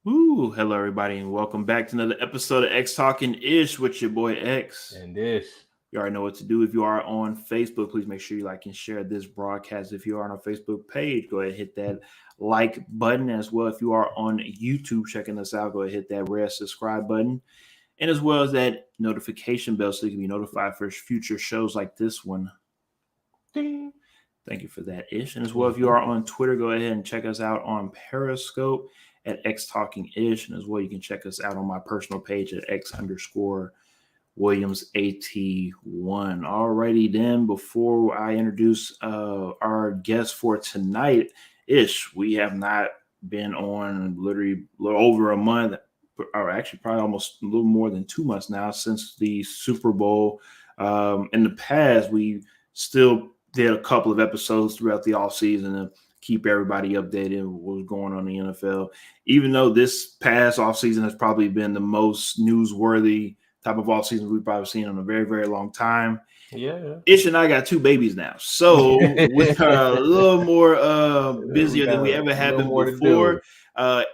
Hello everybody, and welcome back to another episode of XtalknIsh with your boy X. And this. You already know what to do. If you are on Facebook, please make sure you like and share this broadcast. If you are on our Facebook page, go ahead and hit that like button as well. If you are on YouTube checking us out, go ahead and hit that red subscribe button. And as well as that notification bell so you can be notified for future shows like this one. Ding. Thank you for that, Ish. And as well, if you are on Twitter, go ahead and check us out on Periscope at XtalknIsh. And as well, you can check us out on my personal page at X_WilliamsAT1. Alrighty then, before I introduce our guest for tonight, Ish, we have not been on literally a little over a month, or actually probably almost a little more than 2 months now since the Super Bowl. In the past, we still did a couple of episodes throughout the offseason to keep everybody updated with what was going on in the NFL. Even though this past offseason has probably been the most newsworthy type of offseason we've probably seen in a very, very long time. Yeah. Ish and I got 2 babies now. So we're a little more busier than we ever have been before.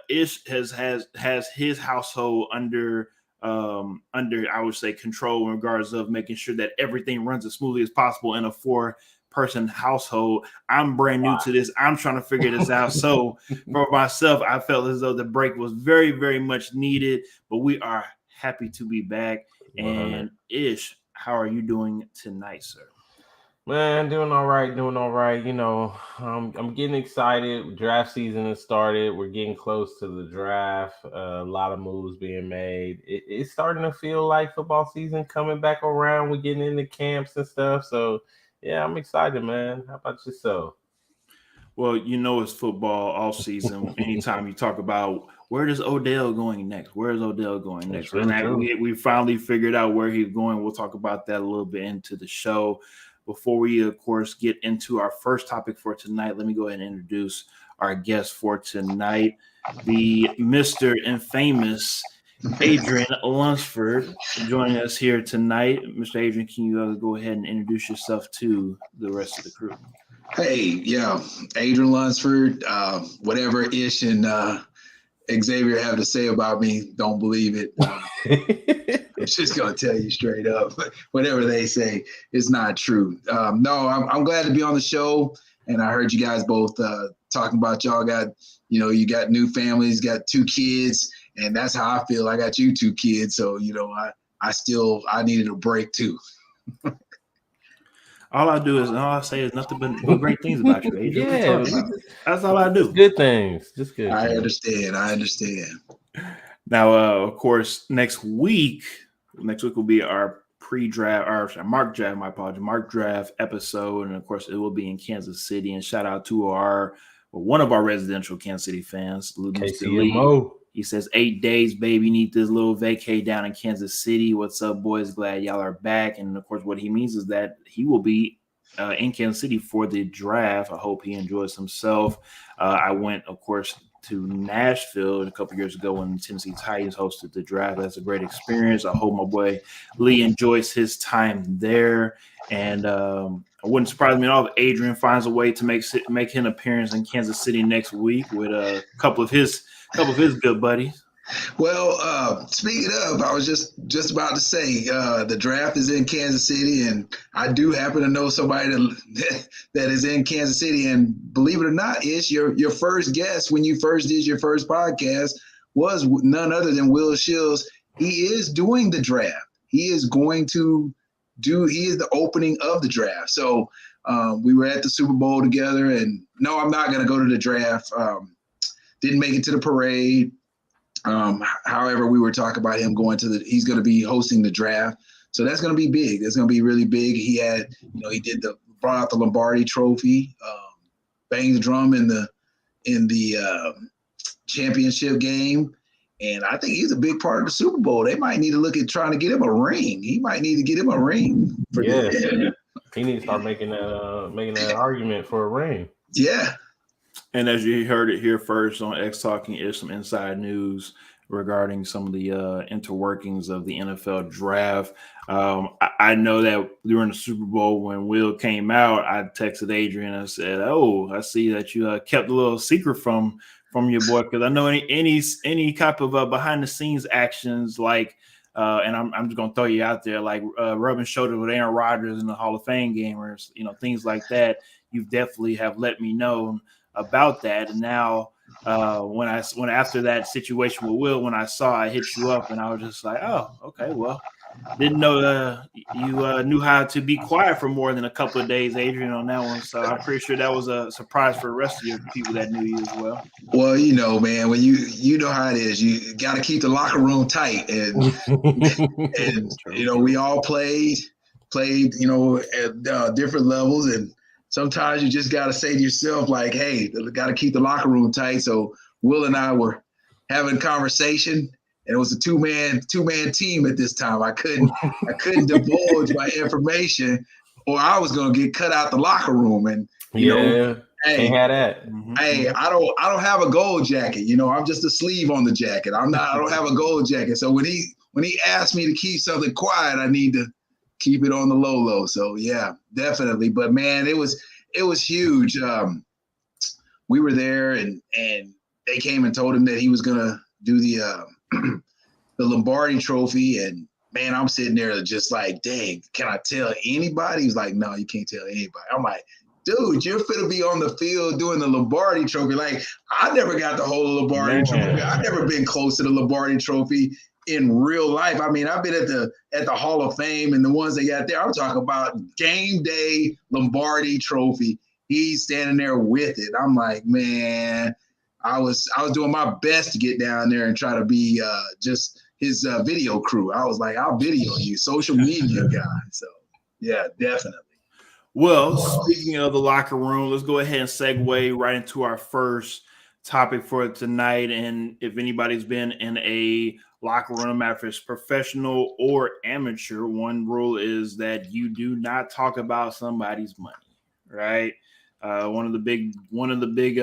Ish has his household under I would say control in regards of making sure that everything runs as smoothly as possible in a 4-person household. I'm brand new to this. I'm trying to figure this out. So for myself, I felt as though the break was very, very much needed, but we are happy to be back. 100. And Ish, how are you doing tonight, sir? Man, doing all right. You know, I'm getting excited. Draft season has started. We're getting close to the draft. A lot of moves being made. It's starting to feel like football season coming back around. We're getting into camps and stuff. So, yeah, I'm excited, man. How about yourself? Well, you know it's football all season. Anytime you talk about where is Odell going next, where's Odell going next, and we finally figured out where he's going. We'll talk about that a little bit into the show. Before we, of course, get into our first topic for tonight, let me go ahead and introduce our guest for tonight, the Mr. Infamous Adrian Lunsford, joining us here tonight. Mr. Adrian, can you go ahead and introduce yourself to the rest of the crew? Hey, yeah, Adrian Lunsford, whatever Ish and Xavier have to say about me, don't believe it. I'm just going to tell you straight up, whatever they say is not true. No, I'm glad to be on the show. And I heard you guys both talking about y'all got, you got new families, got 2 kids, and that's how I feel. I got you 2 kids. So, I needed a break too. All I say is nothing but great things about you, Adrian. Yeah, that's all I do. Good things, just good. I understand. Now, of course, next week will be our pre-draft, our mock draft episode, and of course, it will be in Kansas City. And shout out to one of our residential Kansas City fans, KCMO. He says 8 days, baby. Need this little vacay down in Kansas City. What's up, boys? Glad y'all are back. And of course, what he means is that he will be in Kansas City for the draft. I hope he enjoys himself. I went, of course, to Nashville a couple years ago when the Tennessee Titans hosted the draft. That's a great experience. I hope my boy Lee enjoys his time there. And it wouldn't surprise me at all if Adrian finds a way to make an appearance in Kansas City next week with a couple of his good buddies. Well, speaking of, I was just about to say the draft is in Kansas City, and I do happen to know somebody that is in Kansas City. And believe it or not, Ish, your first guest when you first did your first podcast was none other than Will Shields. He is doing the draft. He is the opening of the draft. So we were at the Super Bowl together, and no, I'm not going to go to the draft. Didn't make it to the parade. However, we were talking about him he's going to be hosting the draft. So that's going to be big. That's going to be really big. He brought out the Lombardi trophy, banged the drum in the championship game. And I think he's a big part of the Super Bowl. They might need to look at trying to get him a ring. He might need to get him a ring. He needs to start making that argument for a ring. Yeah. And as you heard it here first on X Talking, is some inside news regarding some of the interworkings of the NFL draft. I know that during the Super Bowl when Will came out, I texted Adrian and said, "Oh, I see that you kept a little secret from from your boy, because I know any type of behind the scenes actions like. And I'm just gonna throw you out there, like rubbing shoulders with Aaron Rodgers in the Hall of Fame gamers, things like that. You definitely have let me know about that. And now, when after that situation with Will, when I hit you up, and I was just like, oh, okay, well, didn't know you knew how to be quiet for more than a couple of days, Adrian, on that one. So I'm pretty sure that was a surprise for the rest of your people that knew you as well. Well, man, when you know how it is, you got to keep the locker room tight, and we all played, at different levels, and sometimes you just got to say to yourself, like, hey, got to keep the locker room tight. So Will and I were having a conversation, and it was a two-man team at this time. I couldn't divulge my information, or I was going to get cut out the locker room, and hey, can't have that. Hey, I don't have a gold jacket. I'm just a sleeve on the jacket. I don't have a gold jacket. So when he asked me to keep something quiet, I need to keep it on the low. So yeah, definitely. But man, it was huge. We were there, and they came and told him that he was gonna do the Lombardi Trophy, and man, I'm sitting there just like, dang, can I tell anybody? He's like, no, you can't tell anybody. I'm like, dude, you're finna be on the field doing the Lombardi Trophy. Like, I never got to hold a Lombardi Trophy. I've never been close to the Lombardi Trophy in real life. I mean, I've been at the Hall of Fame and the ones they got there. I'm talking about game day Lombardi Trophy. He's standing there with it. I'm like, man, I was doing my best to get down there and try to be just his video crew. I was like, I'll video you, social media guy. So yeah, definitely. Well, speaking of the locker room, let's go ahead and segue right into our first topic for tonight. And if anybody's been in a locker room, no matter if it's professional or amateur, one rule is that you do not talk about somebody's money, right? One of the big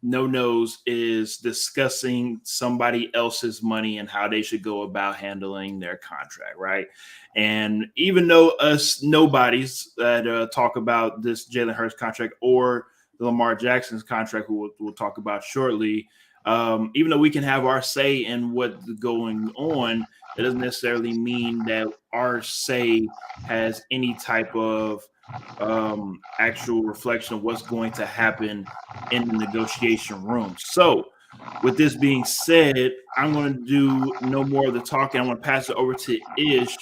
no-nos is discussing somebody else's money and how they should go about handling their contract, right? And even though us nobodies that talk about this Jalen Hurts contract or the Lamar Jackson's contract, who we'll talk about shortly, even though we can have our say in what's going on, it doesn't necessarily mean that our say has any type of actual reflection of what's going to happen in the negotiation room. So with this being said, I'm going to do no more of the talking. I'm going to pass it over to Ish.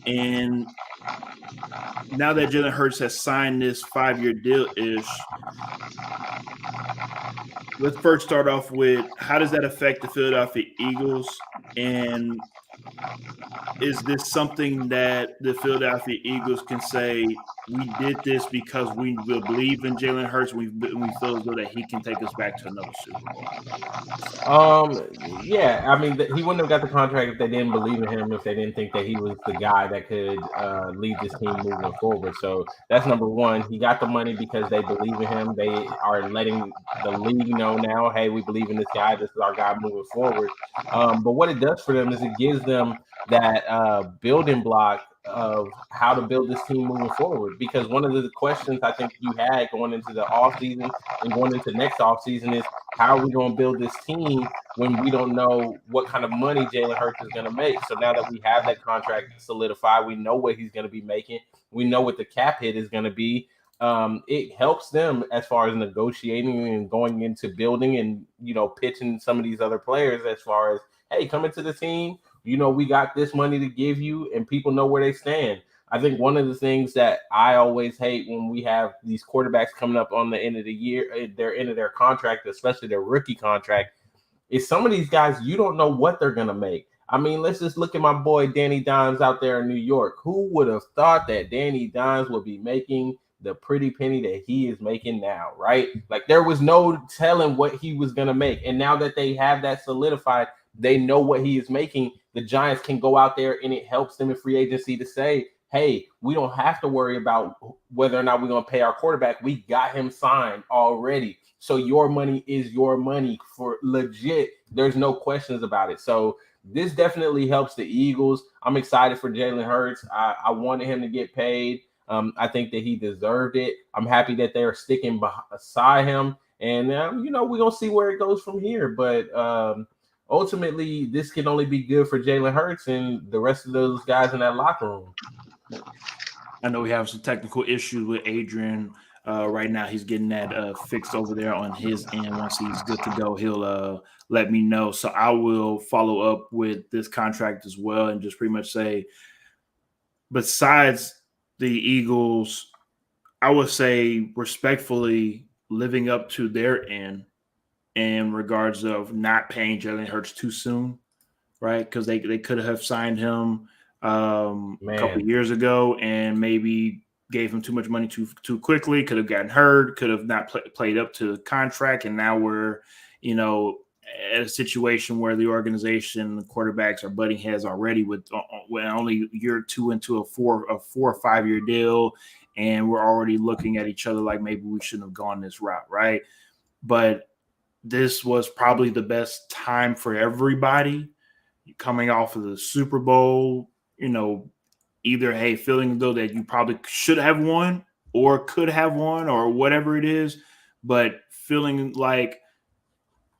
And now that Jalen Hurts has signed this 5-year deal, Ish, let's first start off with, how does that affect the Philadelphia Eagles? And is this something that the Philadelphia Eagles can say, we did this because we believe in Jalen Hurts, we feel as though that he can take us back to another Super Bowl? Yeah, I mean, he wouldn't have got the contract if they didn't believe in him, if they didn't think that he was the guy that could lead this team moving forward. So that's number one. He got the money because they believe in him. They are letting the league know now, hey, we believe in this guy. This is our guy moving forward. But what it does for them is it gives them that building block of how to build this team moving forward. Because one of the questions I think you had going into the offseason and going into next offseason is, how are we going to build this team when we don't know what kind of money Jalen Hurts is going to make? So now that we have that contract solidified, we know what he's going to be making. We know what the cap hit is going to be. It helps them as far as negotiating and going into building and, pitching some of these other players as far as, hey, come into the team. We got this money to give you, and people know where they stand. I think one of the things that I always hate when we have these quarterbacks coming up on the end of the year, their end of their contract, especially their rookie contract, is some of these guys, you don't know what they're going to make. I mean, let's just look at my boy Danny Dimes out there in New York. Who would have thought that Danny Dimes would be making the pretty penny that he is making now, right? Like, there was no telling what he was going to make. And now that they have that solidified, they know what he is making. The Giants can go out there, and it helps them in free agency to say, hey, we don't have to worry about whether or not we're going to pay our quarterback. We got him signed already. So your money is your money for legit. There's no questions about it. So this definitely helps the Eagles. I'm excited for Jalen Hurts. I wanted him to get paid. I think that he deserved it. I'm happy that they're sticking beside him. And we're gonna see where it goes from here. But ultimately, this can only be good for Jalen Hurts and the rest of those guys in that locker room. I know we have some technical issues with Adrian. Right now, he's getting that fixed over there on his end. Once he's good to go, he'll let me know. So I will follow up with this contract as well and just pretty much say, besides the Eagles, I would say respectfully living up to their end in regards of not paying Jalen Hurts too soon, right? Because they could have signed him a couple of years ago and maybe gave him too much money too quickly. Could have gotten hurt. Could have not played up to the contract, and now we're at a situation where the organization, the quarterbacks are butting heads already with only year two into a 4 or 5 year deal, and we're already looking at each other like maybe we shouldn't have gone this route, right? But this was probably the best time for everybody coming off of the Super Bowl, either, hey, feeling though that you probably should have won or could have won or whatever it is, but feeling like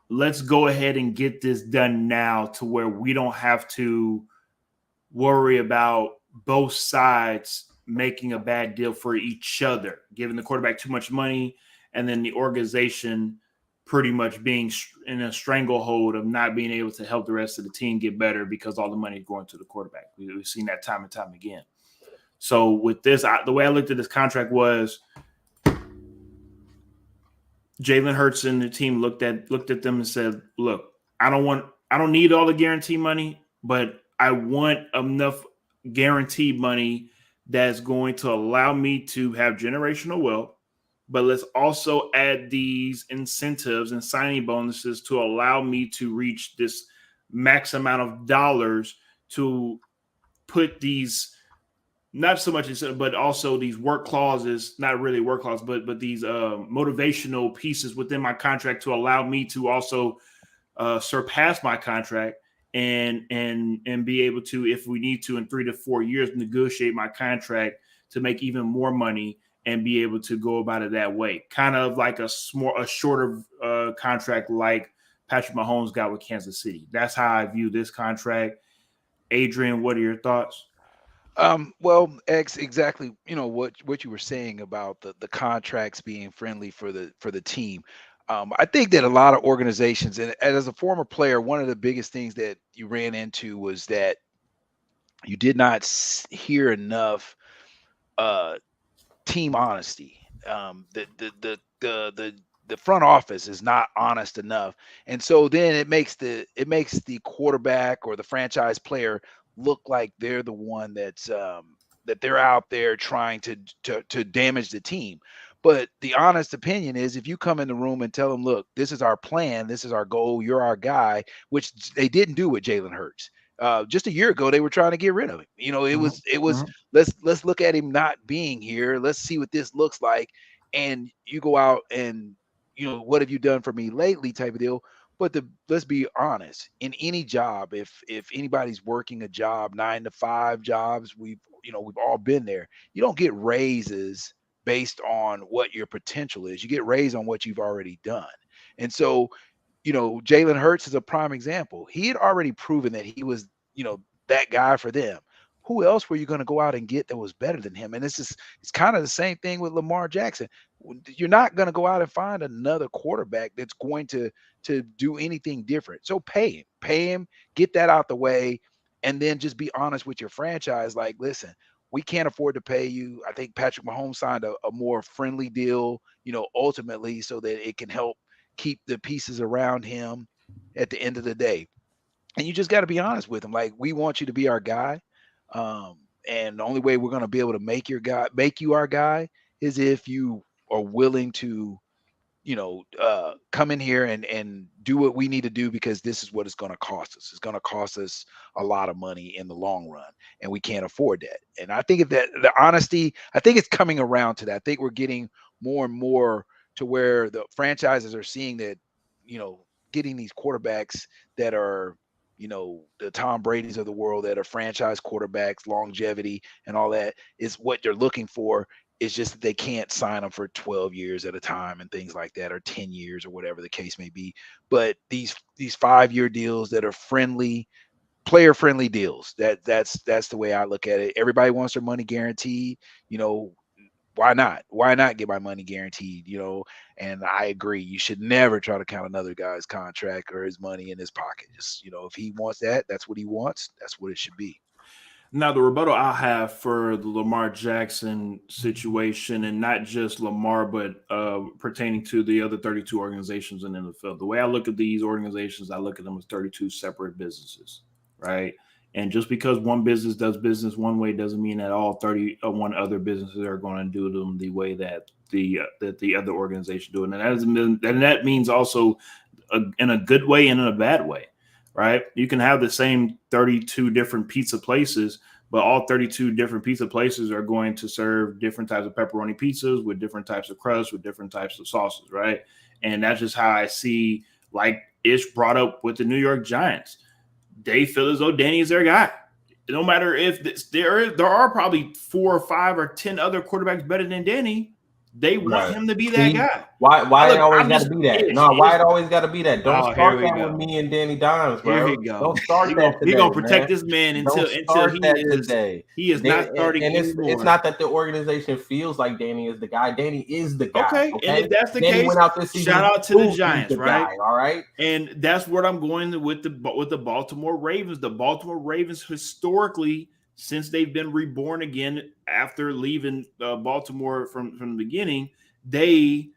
let's go ahead and get this done now to where we don't have to worry about both sides making a bad deal for each other, giving the quarterback too much money, and then the organization pretty much being in a stranglehold of not being able to help the rest of the team get better because all the money is going to the quarterback. We've seen that time and time again. So with this, the way I looked at this contract was Jalen Hurts and the team looked at them and said, look, I don't need all the guarantee money, but I want enough guaranteed money that's going to allow me to have generational wealth. But let's also add these incentives and signing bonuses to allow me to reach this max amount of dollars to put these, not so much incentive, but also these work clauses, not really work clauses, but these motivational pieces within my contract to allow me to also surpass my contract and be able to, if we need to, in 3 to 4 years, negotiate my contract to make even more money and be able to go about it that way. Kind of like a shorter contract like Patrick Mahomes got with Kansas City. That's how I view this contract. Adrian, what are your thoughts? Well, exactly, what you were saying about the contracts being friendly for the team. I think that a lot of organizations, and as a former player, one of the biggest things that you ran into was that you did not hear enough team honesty. The front office is not honest enough, and so then it makes the quarterback or the franchise player look like they're the one that they're out there trying to damage the team. But the honest opinion is, if you come in the room and tell them, look, this is our plan, this is our goal, you're our guy, which they didn't do with Jalen Hurts. Just a year ago, they were trying to get rid of him. It was let's look at him not being here. Let's see what this looks like. And you go out and, what have you done for me lately type of deal. But let's be honest, in any job, if anybody's working a job, 9 to 5 jobs, we've all been there. You don't get raises based on what your potential is. You get raised on what you've already done. And so, Jalen Hurts is a prime example. He had already proven that he was, that guy for them. Who else were you going to go out and get that was better than him? And it's kind of the same thing with Lamar Jackson. You're not going to go out and find another quarterback that's going to do anything different. So pay him, get that out the way, and then just be honest with your franchise. Like, listen, we can't afford to pay you. I think Patrick Mahomes signed a more friendly deal, ultimately, so that it can help keep the pieces around him at the end of the day. And you just got to be honest with him. Like, we want you to be our guy. And the only way we're going to be able to make you our guy is if you are willing to, come in here and do what we need to do, because this is what it's going to cost us. It's going to cost us a lot of money in the long run, and we can't afford that. And I think that the honesty, I think it's coming around to that. I think we're getting more and more to where the franchises are seeing that, getting these quarterbacks that are, the Tom Brady's of the world, that are franchise quarterbacks, longevity and all that is what they're looking for. It's just that they can't sign them for 12 years at a time and things like that, or 10 years or whatever the case may be. But these 5-year deals that are player friendly deals, that's the way I look at it. Everybody wants their money guaranteed. Why not? Why not get my money guaranteed? And I agree. You should never try to count another guy's contract or his money in his pocket. Just, if he wants that, that's what he wants. That's what it should be. Now, the rebuttal I'll have for the Lamar Jackson situation, and not just Lamar, but pertaining to the other 32 organizations in the NFL. The way I look at these organizations, I look at them as 32 separate businesses, right? And just because one business does business one way doesn't mean that all 31 other businesses are going to do them the way that the other organization do it. And that means also in a good way and in a bad way. Right? You can have the same 32 different pizza places, but all 32 different pizza places are going to serve different types of pepperoni pizzas with different types of crust, with different types of sauces, right? And that's just how I see, like Ish brought up with the New York Giants. They feel as though Danny is their guy. No matter if there are probably 4 or 5 or 10 other quarterbacks better than Danny, they want him to be that guy. Why it always got to be that? Why it always got to be that? Don't start that with me and Danny Dimes, bro. Here we go. Don't start that today. We're gonna protect this man until he is not starting anymore. It's not that the organization feels like Danny is the guy. Danny is the guy. Okay? And if that's the case, went out this season, shout out to the Giants, right? Guy, all right. And that's what I'm going with the Baltimore Ravens. The Baltimore Ravens historically, since they've been reborn again after leaving Baltimore from the beginning, they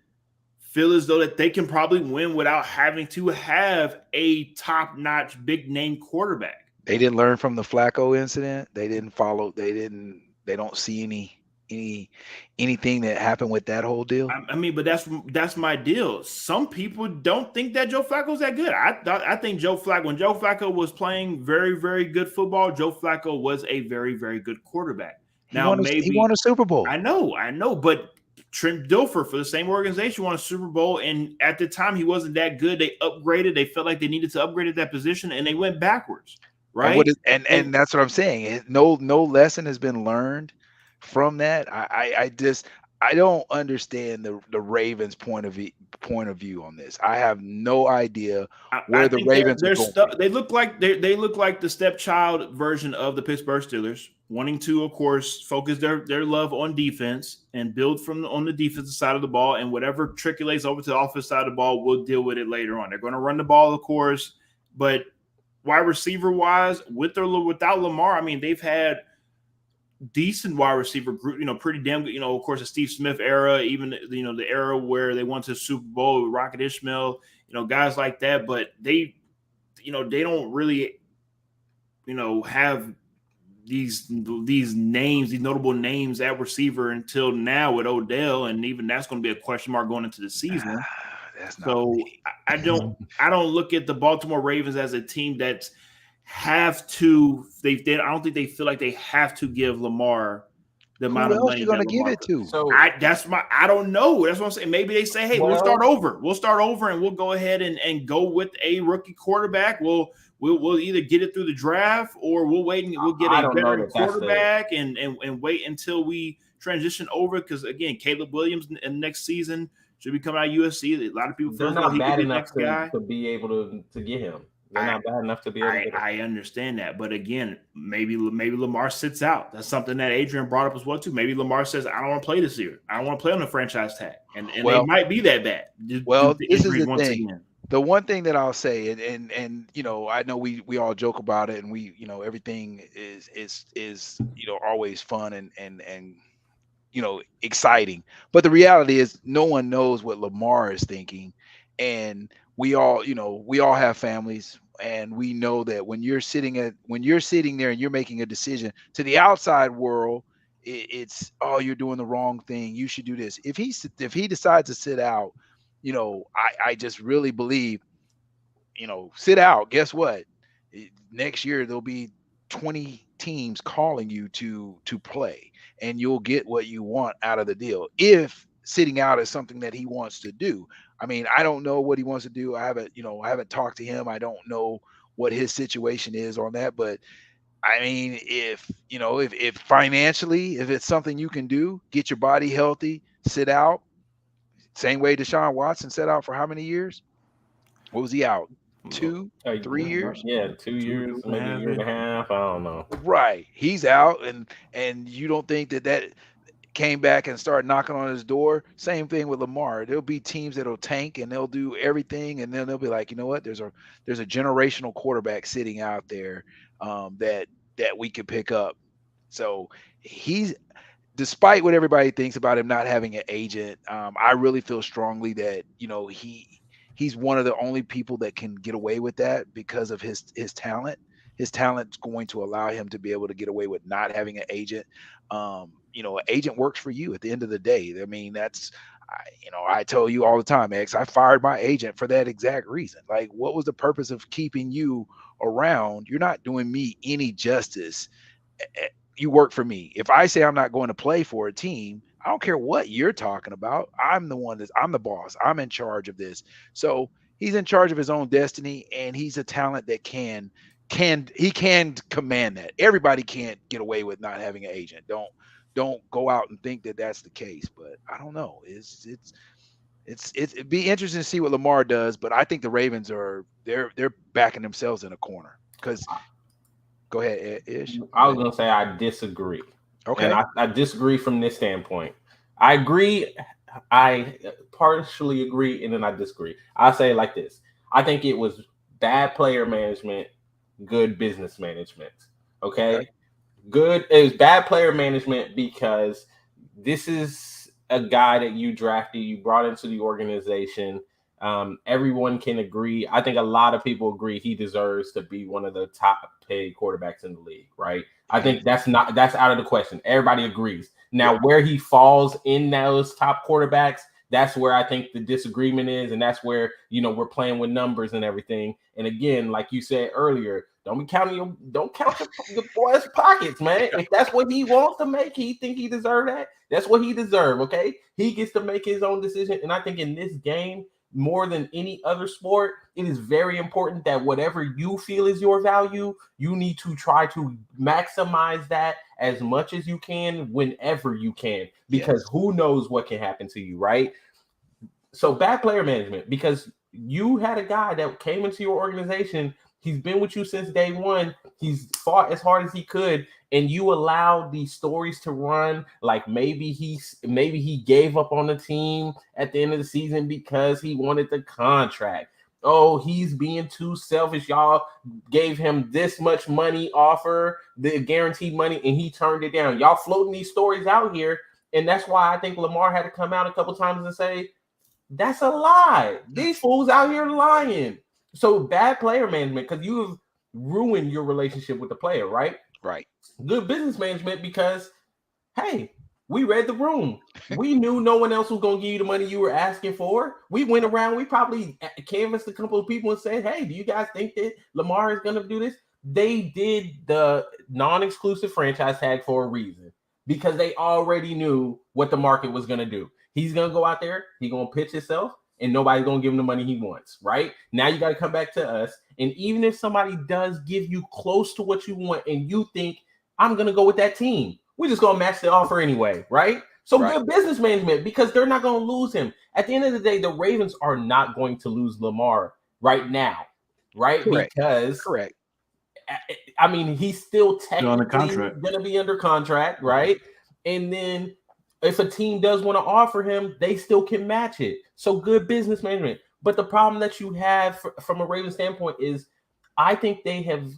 feel as though that they can probably win without having to have a top-notch, big-name quarterback. They didn't learn from the Flacco incident. They didn't follow. They don't see anything that happened with that whole deal. I mean, but that's my deal. Some people don't think that Joe Flacco's that good. I think when Joe Flacco was playing very, very good football, Joe Flacco was a very, very good quarterback. He won a Super Bowl. I know, but Trent Dilfer for the same organization won a Super Bowl, and at the time he wasn't that good. They upgraded. They felt like they needed to upgrade at that position, and they went backwards. Right? And that's what I'm saying. No lesson has been learned from that. I don't understand the Ravens' point of view on this. I have no idea where the Ravens are going. They look like the stepchild version of the Pittsburgh Steelers, wanting to, of course, focus their love on defense and build on the defensive side of the ball, and whatever trickulates over to the offensive side of the ball, we'll deal with it later on. They're going to run the ball, of course, but wide receiver wise, with or without Lamar, I mean, they've had decent wide receiver group, pretty damn good, of course, the Steve Smith era, even, the era where they went to the Super Bowl with Rocket Ishmael, guys like that, but they don't really, have these names, these notable names at receiver until now with Odell, and even that's going to be a question mark going into the season. I don't look at the Baltimore Ravens as a team that I don't think they feel like they have to give Lamar the amount of money you're going to give it to. So I don't know. That's what I'm saying. Maybe they say, hey, we'll start over. We'll start over and we'll go ahead and go with a rookie quarterback. We'll either get it through the draft or we'll wait and we'll get a better quarterback and wait until we transition over. Because again, Caleb Williams in next season should be coming out of USC. A lot of people feel like he could be the next guy to be able to get him. They're not bad enough to be able to get him. I understand that, but again, maybe Lamar sits out. That's something that Adrian brought up as well too. Maybe Lamar says, "I don't want to play this year. I don't want to play on the franchise tag," and they might be that bad. This is the thing. Again. The one thing that I'll say, and I know we all joke about it, and we everything is always fun and exciting. But the reality is no one knows what Lamar is thinking. And we all have families, and we know that when you're sitting there and you're making a decision, to the outside world, it's, oh, you're doing the wrong thing. You should do this. If he decides to sit out, I just really believe, sit out. Guess what? Next year, there'll be 20 teams calling you to play, and you'll get what you want out of the deal. If sitting out is something that he wants to do. I mean, I don't know what he wants to do. I haven't talked to him. I don't know what his situation is on that, but I mean, if financially, if it's something you can do, get your body healthy, sit out. Same way Deshaun Watson sat out for how many years? What was he out? 2, 3 years? Yeah, 2 years, maybe a year and a half. I don't know. Right. He's out, and you don't think that came back and started knocking on his door. Same thing with Lamar. There'll be teams that'll tank and they'll do everything, and then they'll be like, you know what? There's a generational quarterback sitting out there that we could pick up. So he's, despite what everybody thinks about him not having an agent, I really feel strongly that he's one of the only people that can get away with that because of his talent. His talent's going to allow him to be able to get away with not having an agent. An agent works for you at the end of the day. I mean, I tell you all the time, X, I fired my agent for that exact reason. Like, what was the purpose of keeping you around? You're not doing me any justice. You work for me. If I say I'm not going to play for a team, I don't care what you're talking about. I'm the boss. I'm in charge of this. So he's in charge of his own destiny, and he's a talent that can command that. Everybody can't get away with not having an agent. Don't go out and think that that's the case. But I don't know. It'd be interesting to see what Lamar does. But I think the Ravens they're backing themselves in a corner. Because go ahead, Ish. I was gonna say I disagree. Okay. And I disagree from this standpoint. I agree. I partially agree, and then I disagree. I say it like this. I think it was bad player management, good business management. Okay. Good. It was bad player management because this is a guy that you drafted, you brought into the organization. Everyone can agree. I think a lot of people agree he deserves to be one of the top paid quarterbacks in the league, right? I think that's out of the question. Everybody agrees. Now, where he falls in those top quarterbacks, that's where I think the disagreement is, and that's where we're playing with numbers and everything. And again, like you said earlier, don't count your boy's pockets, man. If that's what he wants to make, he think he deserves that. That's what he deserves. Okay, he gets to make his own decision. And I think in this game, more than any other sport, it is very important that whatever you feel is your value, you need to try to maximize that as much as you can whenever you can, because who knows what can happen to you, right? So bad player management, because you had a guy that came into your organization. He's been with you since day one. He's fought as hard as he could, and you allowed these stories to run like maybe he gave up on the team at the end of the season because he wanted the contract. Oh, he's being too selfish. Y'all gave him this much money offer, the guaranteed money, and he turned it down. Y'all floating these stories out here, and that's why I think Lamar had to come out a couple times and say, that's a lie. These fools out here lying. So bad player management, because you have ruined your relationship with the player, right? Right. Good business management, because, hey, we read the room. We knew no one else was going to give you the money you were asking for. We went around. We probably canvassed a couple of people and said, hey, do you guys think that Lamar is going to do this? They did the non-exclusive franchise tag for a reason, because they already knew what the market was going to do. He's going to go out there. He's going to pitch himself, and nobody's going to give him the money he wants, right? Now you got to come back to us. And even if somebody does give you close to what you want and you think, I'm going to go with that team, we're just going to match the offer anyway, right? So good business management, because they're not going to lose him. At the end of the day, the Ravens are not going to lose Lamar right now, right? Because I mean, he's still technically going to be under contract, right? And then if a team does want to offer him, they still can match it. So good business management. But the problem that you have from a Ravens standpoint is I think they have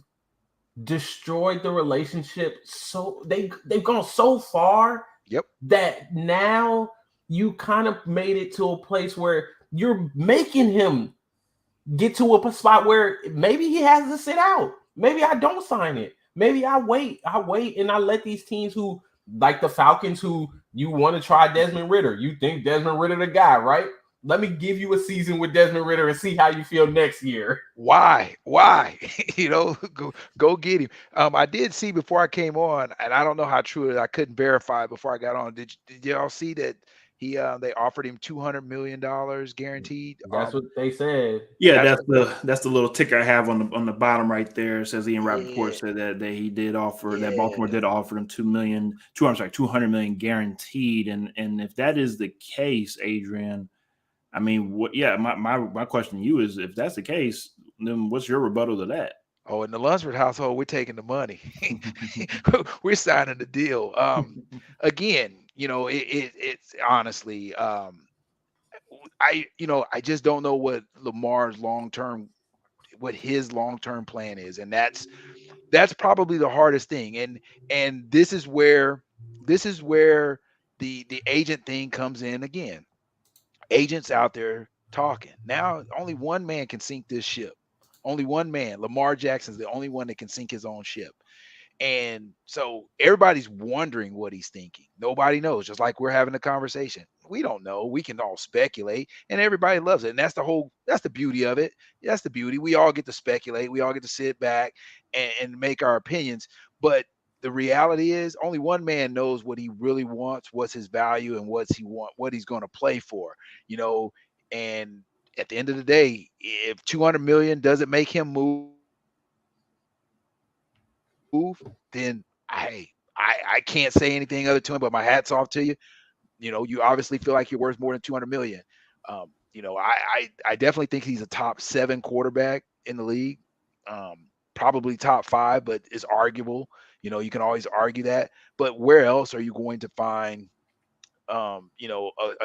destroyed the relationship. So they've gone so far that now you kind of made it to a place where you're making him get to a spot where maybe he has to sit out. Maybe I don't sign it. Maybe I wait and I let these teams who, like the Falcons, who you want to try Desmond Ridder. You think Desmond Ridder the guy, right? Let me give you a season with Desmond Ridder and see how you feel next year. Why? Go get him. I did see before I came on, and I don't know how true it is. I couldn't verify before I got on. Did y'all see that They offered him $200 million guaranteed. That's what they said. Yeah, That's that's the little ticker I have on the bottom right there. It says Ian Rappaport Yeah. said that he did offer that Yeah. Baltimore did offer him 200 million guaranteed. And if that is the case, Adrian, I mean, what? Yeah, my question to you is, if that's the case, then what's your rebuttal to that? Oh, in the Lunsford household, we're taking the money. We're signing the deal. Again, it's honestly, I just don't know what his long term plan is, and that's probably the hardest thing. And this is where the agent thing comes in again. Agents out there talking. Now, only one man can sink this ship. Only one man. Lamar Jackson's the only one that can sink his own ship. And so everybody's wondering what he's thinking. Nobody knows, just like we're having a conversation. We don't know. We can all speculate, and everybody loves it. And that's the beauty of it. That's the beauty. We all get to speculate. We all get to sit back and make our opinions. But the reality is only one man knows what he really wants, what's his value, and what he's going to play for, and at the end of the day, if 200 million doesn't make him move, then I can't say anything other to him, but my hat's off to you. You obviously feel like you're worth more than 200 million. I definitely think he's a top 7 quarterback in the league. Probably top 5, but it's arguable. You can always argue that. But where else are you going to find, a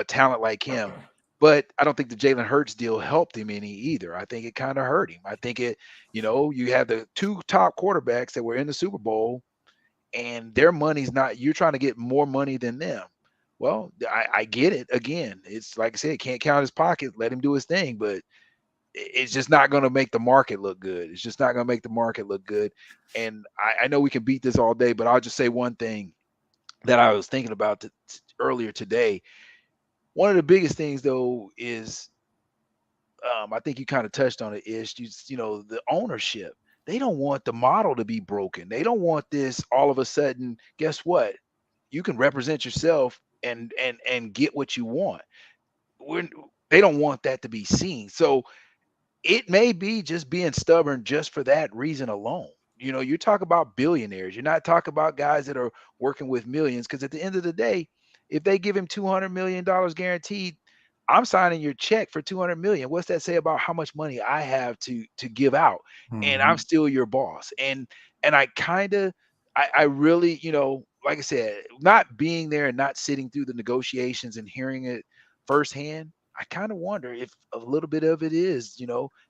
talent like him? But I don't think the Jalen Hurts deal helped him any either. I think it kind of hurt him. I think you have the 2 top quarterbacks that were in the Super Bowl, and their money's not, you're trying to get more money than them. Well, I get it. Again, it's like I said, can't count his pocket, let him do his thing, but it's just not going to make the market look good. It's just not going to make the market look good. And I know we can beat this all day, but I'll just say one thing that I was thinking about earlier today. One of the biggest things, though, is I think you kind of touched on it, Ish. The ownership. They don't want the model to be broken. They don't want this all of a sudden. Guess what? You can represent yourself and get what you want. They don't want that to be seen. So it may be just being stubborn just for that reason alone. You talk about billionaires. You're not talking about guys that are working with millions, because at the end of the day, if they give him $200 million guaranteed, I'm signing your check for $200 million. What's that say about how much money I have to give out? Mm-hmm. And I'm still your boss. And I really, like I said, not being there and not sitting through the negotiations and hearing it firsthand, I kind of wonder if a little bit of it is,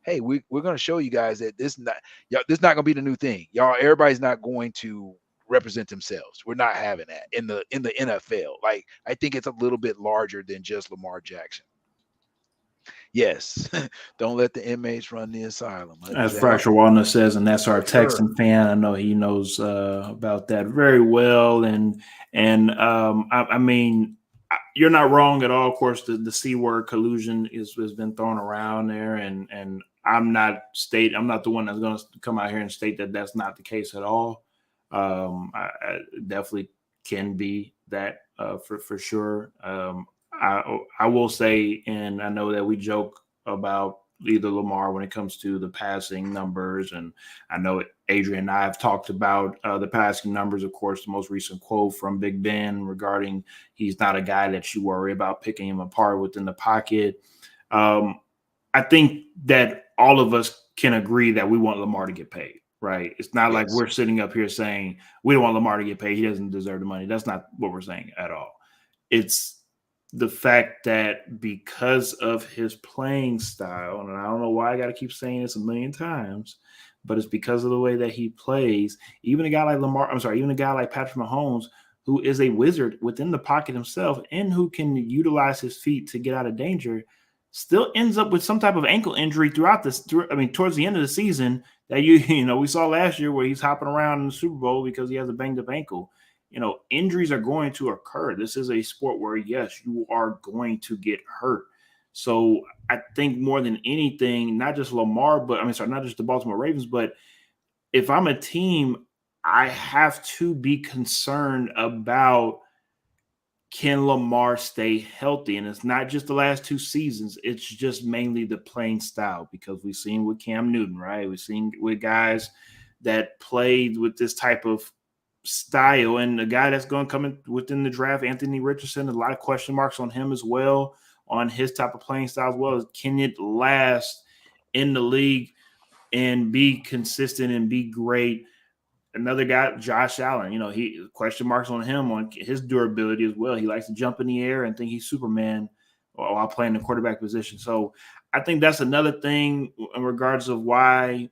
hey, we're going to show you guys that this is not going to be the new thing. Y'all, everybody's not going to represent themselves. We're not having that in the NFL. Like, I think it's a little bit larger than just Lamar Jackson. Yes. Don't let the inmates run the asylum. As Fracture Walnut says, and that's our Texan fan. I know he knows about that very well. And I mean, you're not wrong at all. Of course, the C word, collusion, has been thrown around there, and I'm not the one that's going to come out here and state that that's not the case at all. I definitely can be that for sure. I will say, and I know that we joke about either Lamar when it comes to the passing numbers, and I know Adrian and I have talked about the passing numbers. Of course, the most recent quote from Big Ben regarding he's not a guy that you worry about picking him apart within the pocket. I think that all of us can agree that we want Lamar to get paid, right? It's not like we're sitting up here saying we don't want Lamar to get paid. He doesn't deserve the money. That's not what we're saying at all. It's the fact that because of his playing style, and I don't know why I got to keep saying this a million times, but it's because of the way that he plays. Even a guy like even a guy like Patrick Mahomes, who is a wizard within the pocket himself and who can utilize his feet to get out of danger, still ends up with some type of ankle injury towards the end of the season that we saw last year where he's hopping around in the Super Bowl because he has a banged up ankle. Injuries are going to occur. This is a sport where, yes, you are going to get hurt. So I think more than anything, not just Lamar, not just the Baltimore Ravens, but if I'm a team, I have to be concerned about can Lamar stay healthy? And it's not just the last 2 seasons. It's just mainly the playing style, because we've seen with Cam Newton, right? We've seen with guys that played with this type of style, and the guy that's going to come in within the draft, Anthony Richardson, a lot of question marks on him as well, on his type of playing style as well. Can it last in the league and be consistent and be great? Another guy, Josh Allen, he question marks on him on his durability as well. He likes to jump in the air and think he's Superman while playing the quarterback position. So I think that's another thing in regards of why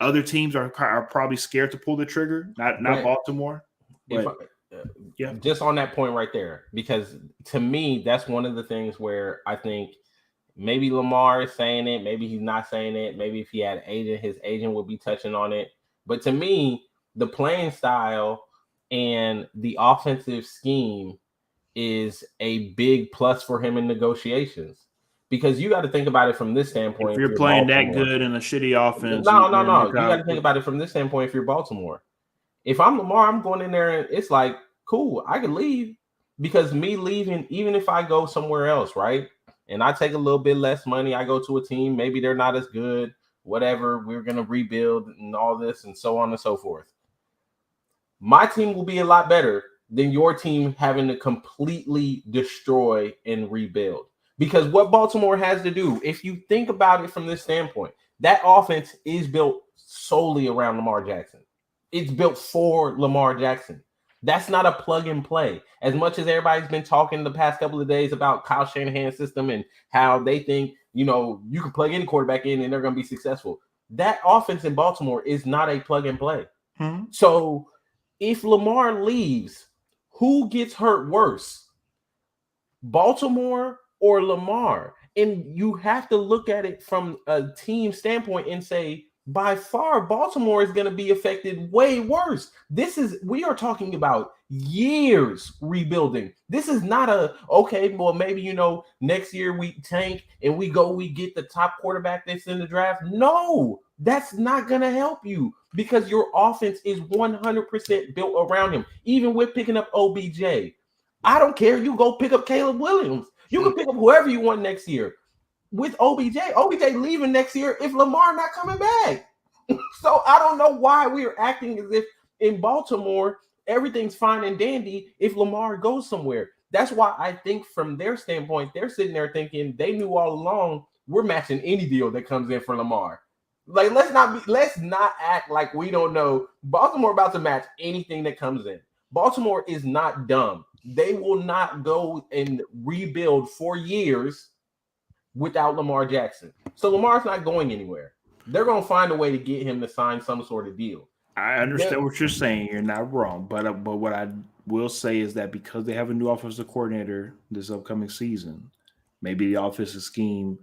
other teams are probably scared to pull the trigger, not Baltimore. But yeah, just on that point right there, because to me, that's one of the things where I think maybe Lamar is saying it, maybe he's not saying it, maybe if he had an agent, his agent would be touching on it. But to me, the playing style and the offensive scheme is a big plus for him in negotiations, because you got to think about it from this standpoint. If you're playing that good in a shitty offense, no. You got to think about it from this standpoint. If you're Baltimore, if I'm Lamar, I'm going in there and it's like, cool, I can leave, because me leaving, even if I go somewhere else, right, and I take a little bit less money, I go to a team, maybe they're not as good, whatever, we're going to rebuild and all this and so on and so forth. My team will be a lot better than your team having to completely destroy and rebuild. Because what Baltimore has to do, if you think about it from this standpoint, that offense is built solely around Lamar Jackson. It's built for Lamar Jackson. That's not a plug and play. As much as everybody's been talking the past couple of days about Kyle Shanahan's system and how they think, you can plug any quarterback in and they're going to be successful. That offense in Baltimore is not a plug and play. Mm-hmm. So if Lamar leaves, who gets hurt worse? Baltimore or Lamar? And you have to look at it from a team standpoint and say, by far, Baltimore is going to be affected way worse. We are talking about years rebuilding. This is not maybe, next year we tank and we get the top quarterback that's in the draft. No, that's not going to help you, because your offense is 100% built around him. Even with picking up OBJ, I don't care. You go pick up Caleb Williams. You can pick up whoever you want next year. With OBJ leaving next year if Lamar not coming back. So I don't know why we are acting as if in Baltimore everything's fine and dandy if Lamar goes somewhere. That's why I think from their standpoint, they're sitting there thinking they knew all along we're matching any deal that comes in for Lamar. Like, let's not act like we don't know. Baltimore about to match anything that comes in. Baltimore is not dumb. They will not go and rebuild for years without Lamar Jackson. So Lamar's not going anywhere. They're going to find a way to get him to sign some sort of deal. I understand what you're saying. You're not wrong. But what I will say is that because they have a new offensive coordinator this upcoming season, maybe the offensive scheme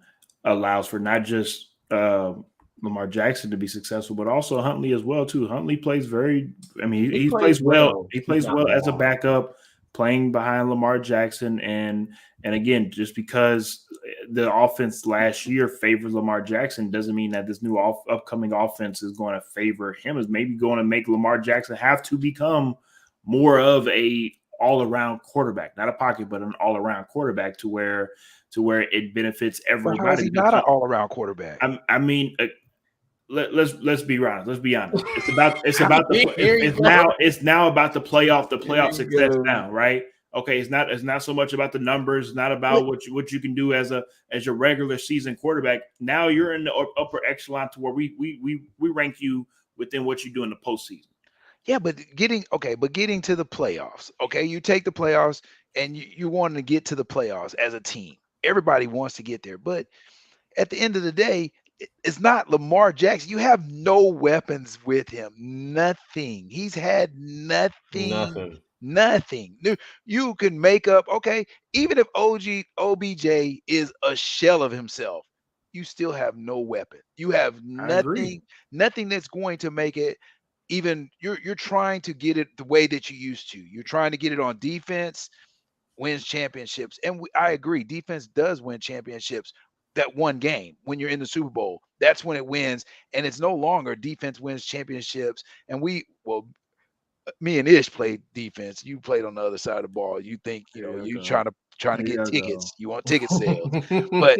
allows for not just Lamar Jackson to be successful, but also Huntley as well too. Huntley plays he plays well. He plays well as a backup, playing behind Lamar Jackson, and again, just because the offense last year favored Lamar Jackson doesn't mean that this new upcoming offense is going to favor him. Is maybe going to make Lamar Jackson have to become more of a all-around quarterback, not a pocket, but an all-around quarterback to where it benefits everybody. How is he not an all-around quarterback? Let's be honest. Let's be honest. It's now about the playoff success now, right? Okay, it's not so much about the numbers, it's not about what you can do as your regular season quarterback. Now you're in the upper echelon to where we rank you within what you do in the postseason. Yeah, but getting to the playoffs. Okay, you take the playoffs and you want to get to the playoffs as a team. Everybody wants to get there, but at the end of the day, it's not Lamar Jackson. You have no weapons with him. Nothing. He's had nothing. Nothing. You can make up. Okay, even if OBJ is a shell of himself, you still have no weapon. You have nothing that's going to make it. Even you're trying to get it the way that you used to. You're trying to get it on defense, wins championships. And I agree, defense does win championships. That one game when you're in the Super Bowl, that's when it wins. And it's no longer defense wins championships. And me and Ish played defense. You played on the other side of the ball. You think, Here you you go. trying to Here get you go. tickets. You want ticket sales. But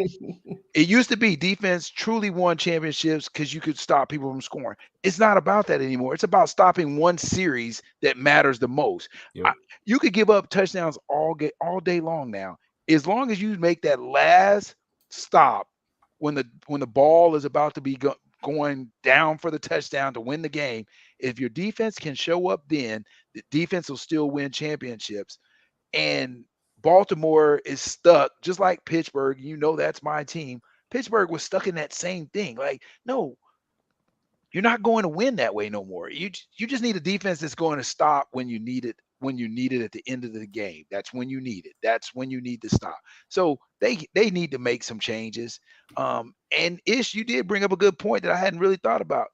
it used to be defense truly won championships because you could stop people from scoring. It's not about that anymore. It's about stopping one series that matters the most. Yep. You could give up touchdowns all day long now. As long as you make that last stop when the ball is about to be going down for the touchdown to win the game, if your defense can show up then, the defense will still win championships. And Baltimore is stuck, just like Pittsburgh. That's my team. Pittsburgh was stuck in that same thing. Like, no, you're not going to win that way no more. You just need a defense that's going to stop when you need it. When you need it at the end of the game, that's when you need it. That's when you need to stop. So they need to make some changes. And Ish, you did bring up a good point that I hadn't really thought about.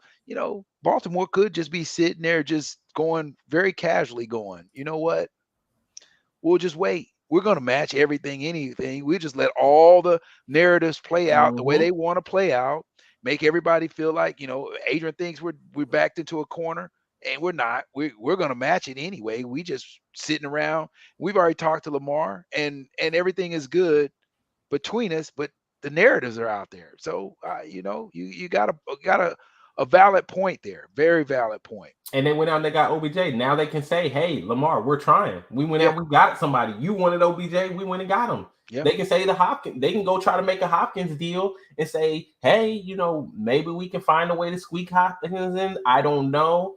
Baltimore could just be sitting there, just going very casually, going, you know what? We'll just wait. We're going to match anything. We just let all the narratives play out the way they want to play out, make everybody feel like, Adrian thinks we're backed into a corner, and we're not. We're going to match it anyway. We just sitting around. We've already talked to Lamar, and everything is good between us, but the narratives are out there. So, you got a valid point there. Very valid point. And they went out and they got OBJ. Now they can say, hey, Lamar, we're trying. We went out, we got somebody. You wanted OBJ, we went and got him. Yep. They can say they can go try to make a Hopkins deal and say, hey, maybe we can find a way to squeak Hopkins in. I don't know.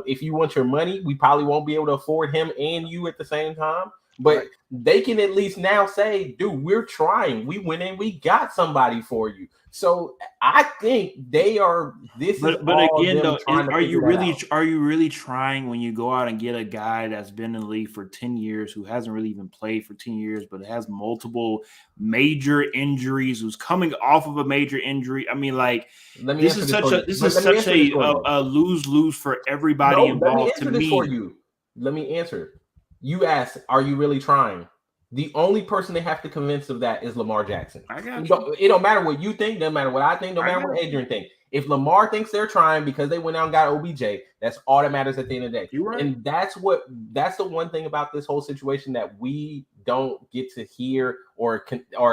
If you want your money, we probably won't be able to afford him and you at the same time. But they can at least now say, dude, we're trying. We went in, we got somebody for you. So I think they are. But again, though, are you really trying when you go out and get a guy that's been in the league for 10 years, who hasn't really even played for 10 years, but has multiple major injuries, who's coming off of a major injury? I mean, like, this is such a lose-lose for everybody involved. To me, let me answer. You asked, are you really trying? The only person they have to convince of that is Lamar Jackson. I got you. It don't matter what you think, doesn't matter what I think, don't matter what Adrian thinks. If Lamar thinks they're trying because they went out and got OBJ, that's all that matters at the end of the day. You're right. And that's the one thing about this whole situation that we don't get to hear or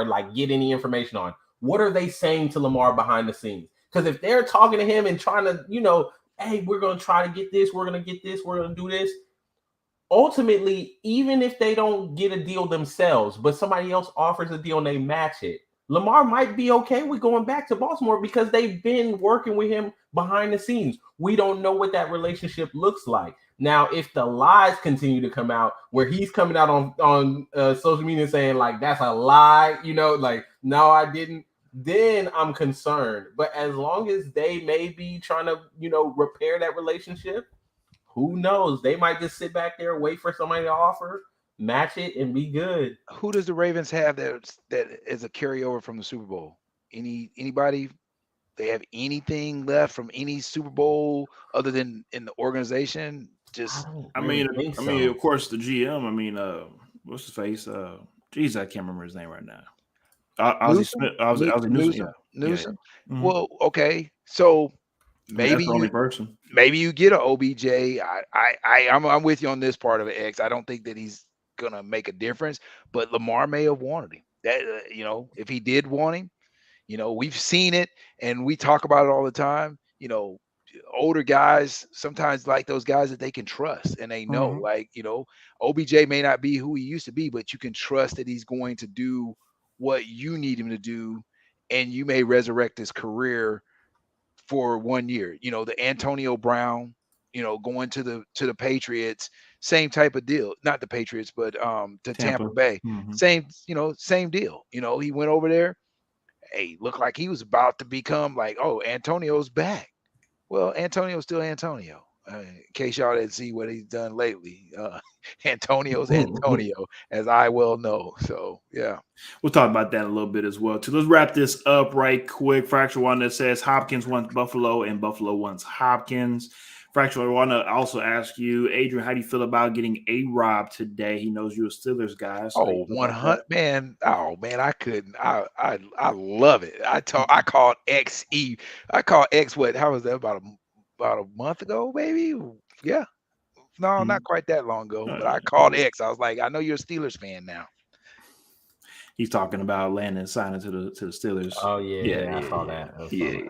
like get any information on. What are they saying to Lamar behind the scenes? Because if they're talking to him and trying to, hey, we're going to try to get this, we're going to get this, we're going to do this. Ultimately, even if they don't get a deal themselves, but somebody else offers a deal and they match it, Lamar might be okay with going back to Baltimore because they've been working with him behind the scenes. We don't know what that relationship looks like. Now, if the lies continue to come out where he's coming out on social media saying, like, that's a lie, like, no, I didn't, then I'm concerned. But as long as they may be trying to, repair that relationship, who knows? They might just sit back there, wait for somebody to offer, match it, and be good. Who does the Ravens have that is a carryover from the Super Bowl? Anybody? They have anything left from any Super Bowl other than in the organization? I mean, of course, the GM. What's his face? I can't remember his name right now. Newsom. Mm-hmm. Well, okay, so. Maybe that's the only person. Maybe you get an OBJ. I'm with you on this part of it, X. I don't think that he's gonna make a difference, but Lamar may have wanted him. That if he did want him, we've seen it and we talk about it all the time. Older guys sometimes like those guys that they can trust and they know, like, OBJ may not be who he used to be, but you can trust that he's going to do what you need him to do, and you may resurrect his career for 1 year. The Antonio Brown, going to the Patriots, same type of deal. Not the Patriots, but to Tampa Bay. Mm-hmm. Same deal. He went over there. Hey, looked like he was about to become like, oh, Antonio's back. Well, Antonio's still Antonio. In case y'all didn't see what he's done lately, Antonio's Antonio, as I well know. So, yeah. We'll talk about that a little bit as well, too. Let's wrap this up right quick. Fracture One that says Hopkins wants Buffalo and Buffalo wants Hopkins. Fracture One also ask you, Adrian, how do you feel about getting A-Rob today? He knows you're a Steelers guy. So 100, man. Oh, man, I couldn't. I love it. I called XE. I called X, how was that, about a month ago, maybe? Yeah. No, not quite that long ago. But I called X. I was like, I know you're a Steelers fan now. He's talking about Landon signing to the Steelers. Oh yeah, I saw that. Yeah.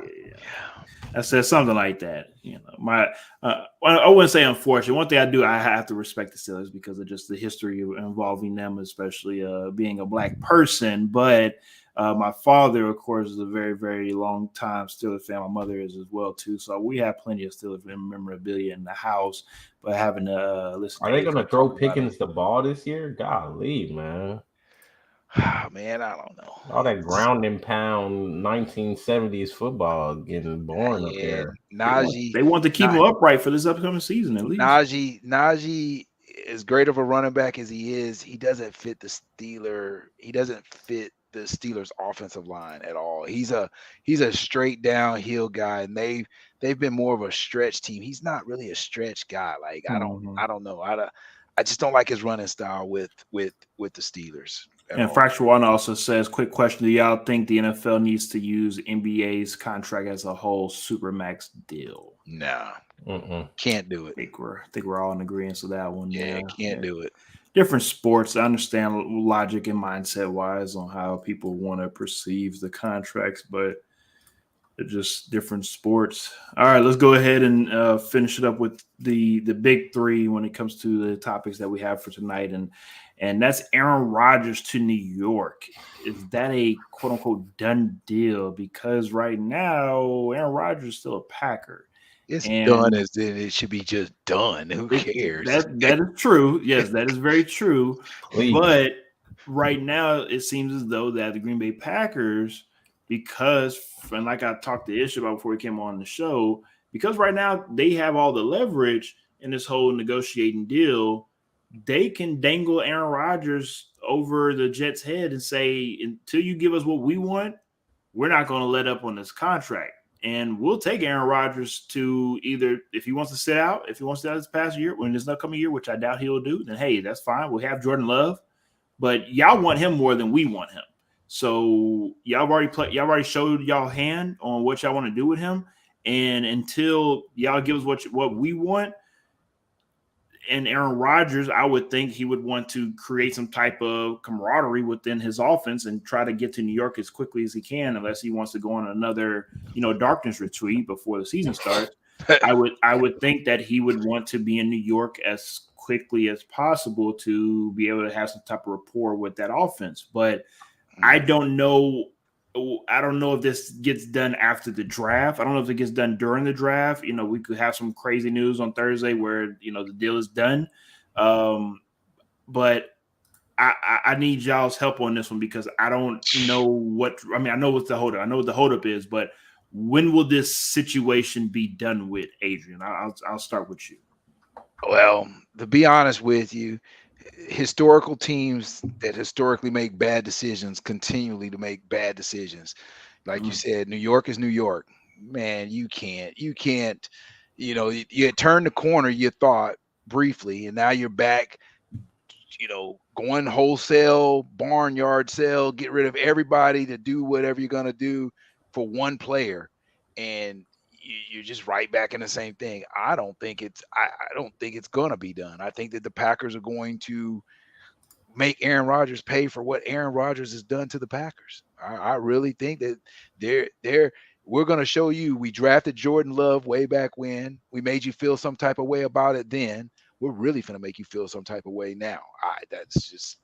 I said something like that. I wouldn't say unfortunate. One thing I have to respect the Steelers because of just the history involving them, especially being a black person. But my father, of course, is a very, very long time Steelers fan. My mother is as well too. So we have plenty of Steelers memorabilia in the house. But having to listen, are they going to throw Pickens the ball this year? Golly, man. Man, I don't know. All that ground and pound 1970s football getting born up there. Najee, they want to keep him upright for this upcoming season at least. Najee, as great of a running back as he is, he doesn't fit the Steelers offensive line at all. He's a straight downhill guy, and they've been more of a stretch team. He's not really a stretch guy. Like I don't know. I just don't like his running style with the Steelers. And Fractual One also says, quick question, do y'all think the NFL needs to use NBA's contract as a whole supermax deal? No. Can't do it. I think we're all in agreement with that one. Yeah, can't do it. Different sports. I understand logic and mindset wise on how people want to perceive the contracts, but they're just different sports. All right, let's go ahead and finish it up with the big three when it comes to the topics that we have for tonight. And that's Aaron Rodgers to New York. Is that a quote unquote done deal? Because right now, Aaron Rodgers is still a Packer. It's done as in it should be just done. Who cares? That is true. Yes, that is very true. Please. But right now, it seems as though that the Green Bay Packers, and like I talked to Ish about before he came on the show, because right now they have all the leverage in this whole negotiating deal, they can dangle Aaron Rodgers over the Jets' head and say, until you give us what we want, we're not going to let up on this contract. And we'll take Aaron Rodgers to either, if he wants to sit out this past year, when there's no coming year, which I doubt he'll do, then hey, that's fine. We'll have Jordan Love. But y'all want him more than we want him. So y'all already showed y'all hand on what y'all want to do with him. And until y'all give us what we want, and Aaron Rodgers, I would think he would want to create some type of camaraderie within his offense and try to get to New York as quickly as he can, unless he wants to go on another, darkness retreat before the season starts. I would think that he would want to be in New York as quickly as possible to be able to have some type of rapport with that offense. But I don't know if this gets done after the draft. I don't know if it gets done during the draft. We could have some crazy news on Thursday where, the deal is done. But I need y'all's help on this one because I don't know I know what the holdup. I know what the holdup is, but when will this situation be done with, Adrian? I'll start with you. Well, to be honest with you, historical teams that historically make bad decisions continually to make bad decisions. Like you said, New York is New York. Man, you can't, you had turned the corner, you thought briefly, and now you're back, going wholesale, barnyard sale, get rid of everybody to do whatever you're going to do for one player. And you're just right back in the same thing. I don't think it's going to be done. I think that the Packers are going to make Aaron Rodgers pay for what Aaron Rodgers has done to the Packers. I really think that we're going to show you. We drafted Jordan Love way back when. We made you feel some type of way about it then. We're really going to make you feel some type of way now. That's just,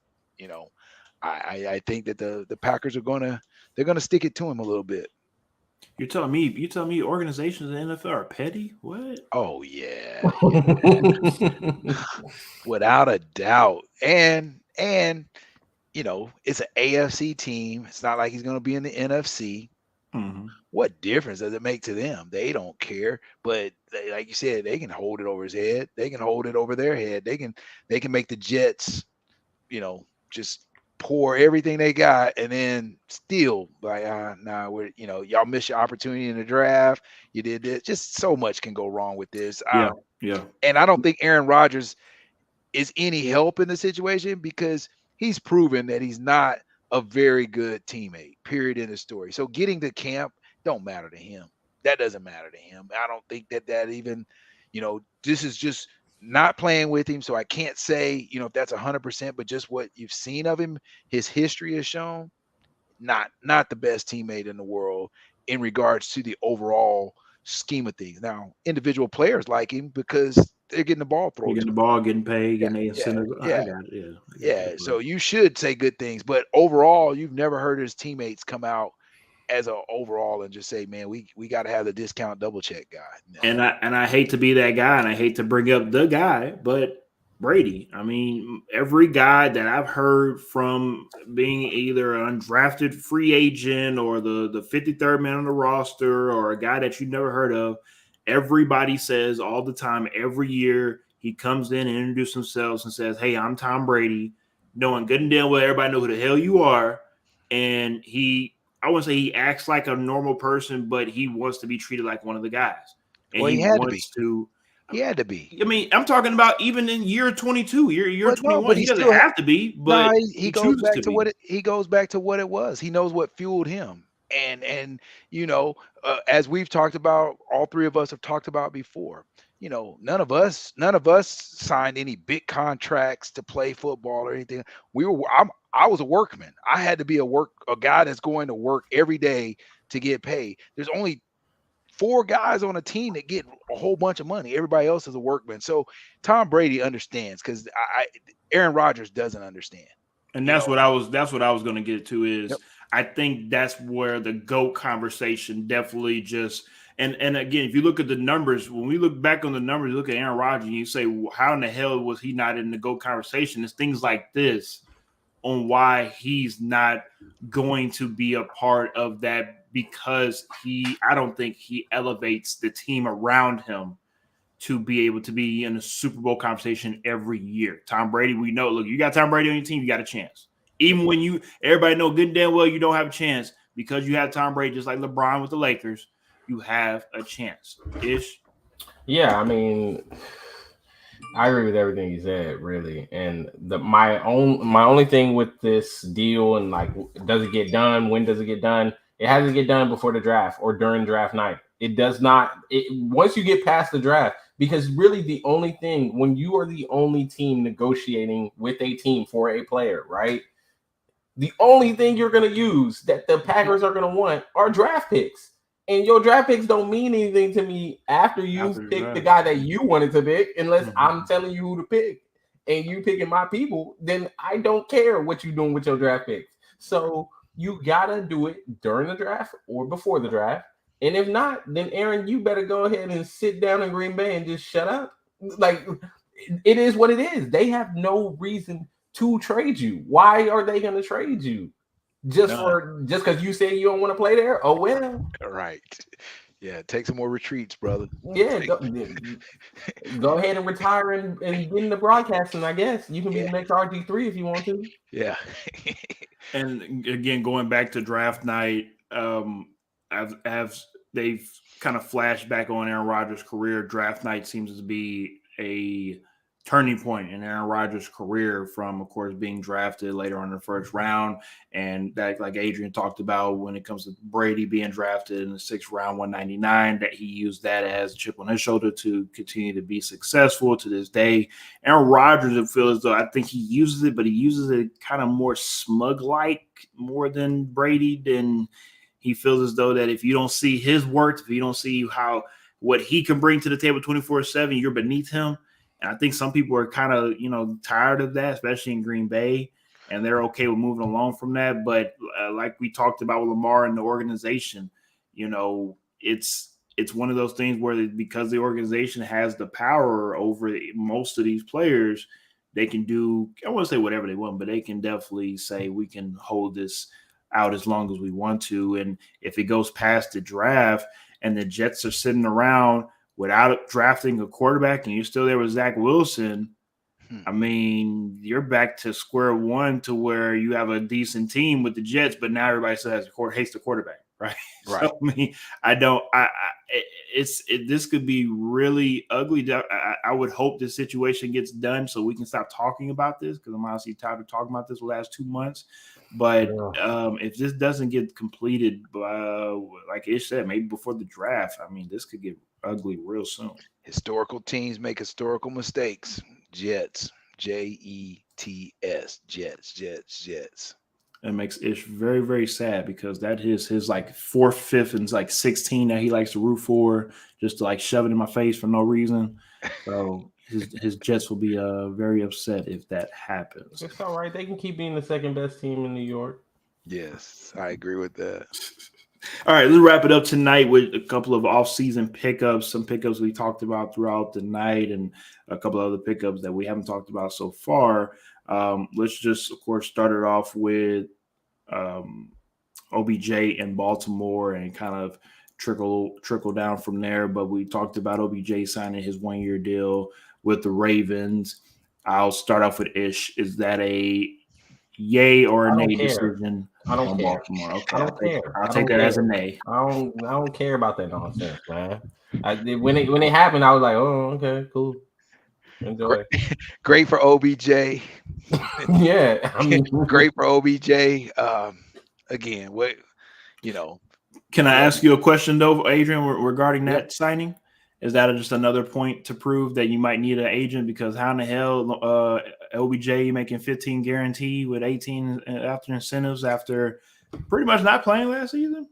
I think that the Packers they're going to stick it to him a little bit. You're telling me organizations in the NFL are petty? What? Oh yeah. Without a doubt. And it's an AFC team. It's not like he's going to be in the NFC. Mm-hmm. What difference does it make to them? They don't care. But like you said, they can hold it over his head. They can hold it over their head. They can make the Jets, just pour everything they got and then still like, we're, y'all missed your opportunity in the draft. You did this. Just so much can go wrong with this. Yeah. And I don't think Aaron Rodgers is any help in the situation because he's proven that he's not a very good teammate, period, in the story. So getting to camp don't matter to him. That doesn't matter to him. I don't think that even, this is just not playing with him, so I can't say, if that's 100%, but just what you've seen of him, his history has shown not the best teammate in the world in regards to the overall scheme of things. Now, individual players like him because they're getting the ball You're thrown to getting the them. ball, getting paid, Yeah, getting the yeah, incentives. I yeah, got it. Yeah, I got yeah. that. So you should say good things, but overall, you've never heard his teammates come out as a overall and just say, "Man, we got to have the discount double check guy." No. And I hate to be that guy, and I hate to bring up the guy, but Brady. I mean, every guy that I've heard from being either an undrafted free agent or the 53rd man on the roster or a guy that you never heard of, everybody says all the time, every year he comes in and introduces himself and says, "Hey, I'm Tom Brady," knowing good and damn well everybody know who the hell you are, and I wouldn't say he acts like a normal person, but he wants to be treated like one of the guys. And Well, he he had to be. wants to. He had to be. I mean, I'm talking about even in year 22, year But no, 21. but He he doesn't still have to be, no. but He he goes chooses back to to be. he goes back to what it was. He knows what fueled him, and as we've talked about, all three of us have talked about before. None of us signed any big contracts to play football or anything. I was a workman. I had to be a guy that's going to work every day to get paid. There's only 4 guys on a team that get a whole bunch of money. Everybody else is a workman. So Tom Brady understands because Aaron Rodgers doesn't understand. And You that's know, what I was going to get to is Yep. I think that's where the GOAT conversation definitely just and again, if you look at the numbers, when we look back on the numbers, you look at Aaron Rodgers and you say, well, how in the hell was he not in the GOAT conversation? It's things like this on why he's not going to be a part of that because I don't think he elevates the team around him to be able to be in a Super Bowl conversation every year. Tom Brady, we know, look, you got Tom Brady on your team, you got a chance. Even when everybody know good and damn well you don't have a chance because you have Tom Brady, just like LeBron with the Lakers, you have a chance. Ish. Yeah, I mean, I agree with everything you said, really. And my only thing with this deal and like, does it get done? When does it get done? It has to get done before the draft or during draft night. It does not. Once you get past the draft, because really the only thing when you are the only team negotiating with a team for a player, right? The only thing you're going to use that the Packers are going to want are draft picks. And your draft picks don't mean anything to me after you pick the guy that you wanted to pick, unless I'm telling you who to pick and you picking my people, then I don't care what you're doing with your draft picks. So you got to do it during the draft or before the draft. And if not, then Aaron, you better go ahead and sit down in Green Bay and just shut up. Like, it is what it is. They have no reason to trade you. Why are they going to trade you? Just because you say you don't want to play there? Oh, well. All right. Yeah, take some more retreats, brother. Yeah, go ahead and retire and get into broadcasting, I guess. You can be the next RG3 if you want to. Yeah. And again, going back to draft night, they've kind of flashed back on Aaron Rodgers' career. Draft night seems to be a turning point in Aaron Rodgers' career from, of course, being drafted later on in the first round. And that, like Adrian talked about, when it comes to Brady being drafted in the 6th round, 199, that he used that as a chip on his shoulder to continue to be successful to this day. Aaron Rodgers, it feels as though I think he uses it, but he uses it kind of more smug-like more than Brady. Then he feels as though that if you don't see his work, if you don't see what he can bring to the table 24/7, you're beneath him. And I think some people are kind of, tired of that, especially in Green Bay, and they're okay with moving along from that. But like we talked about with Lamar and the organization, it's one of those things where because the organization has the power over most of these players, they can do, I won't say whatever they want, but they can definitely say we can hold this out as long as we want to. And if it goes past the draft and the Jets are sitting around without drafting a quarterback and you're still there with Zach Wilson, I mean, you're back to square one to where you have a decent team with the Jets, but now everybody still hates the quarterback, right? Right. So, I mean, this could be really ugly. I would hope this situation gets done so we can stop talking about this, because I'm honestly tired of talking about this the last 2 months. But if this doesn't get completed, like Ish said, maybe before the draft, I mean, this could get ugly real soon. Historical teams make historical mistakes. Jets, Jets, Jets. It makes Ish very, very sad, because that is his like fourth, fifth, and like 16 that he likes to root for, just to like shove it in my face for no reason. So his Jets will be very upset if that happens. It's all right. They can keep being the second best team in New York. Yes, I agree with that. All right, let's wrap it up tonight with a couple of off-season pickups, some pickups we talked about throughout the night, and a couple of other pickups that we haven't talked about so far. Let's just, of course, start it off with OBJ in Baltimore and kind of trickle down from there. But we talked about OBJ signing his 1-year deal with the Ravens. I'll start off with Ish. Is that a yay or a nay decision? I don't care. Baltimore. Okay, I don't care. I'll take that as a nay. I don't care about that nonsense, man. When it happened, I was like, oh, okay, cool. Enjoy. Great for OBJ. Yeah, I mean, great for OBJ. Again, what Can I ask you a question though, Adrian, regarding that signing? Is that just another point to prove that you might need an agent? Because how in the hell OBJ making 15 guaranteed with 18 after incentives after pretty much not playing last season?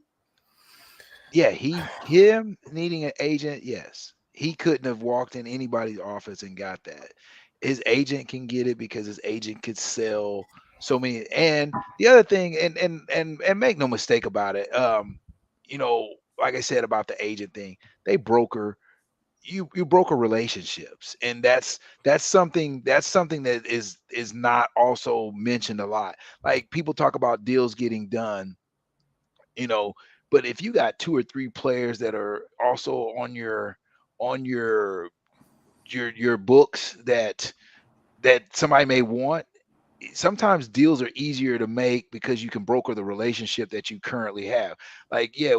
Yeah, him needing an agent, yes. He couldn't have walked in anybody's office and got that. His agent can get it because his agent could sell so many. And the other thing, and make no mistake about it, like I said about the agent thing, they broker. You broker relationships, and that's something that is not also mentioned a lot. Like, people talk about deals getting done, but if you got 2 or 3 players that are also on your books that somebody may want, sometimes deals are easier to make because you can broker the relationship that you currently have. Like, yeah,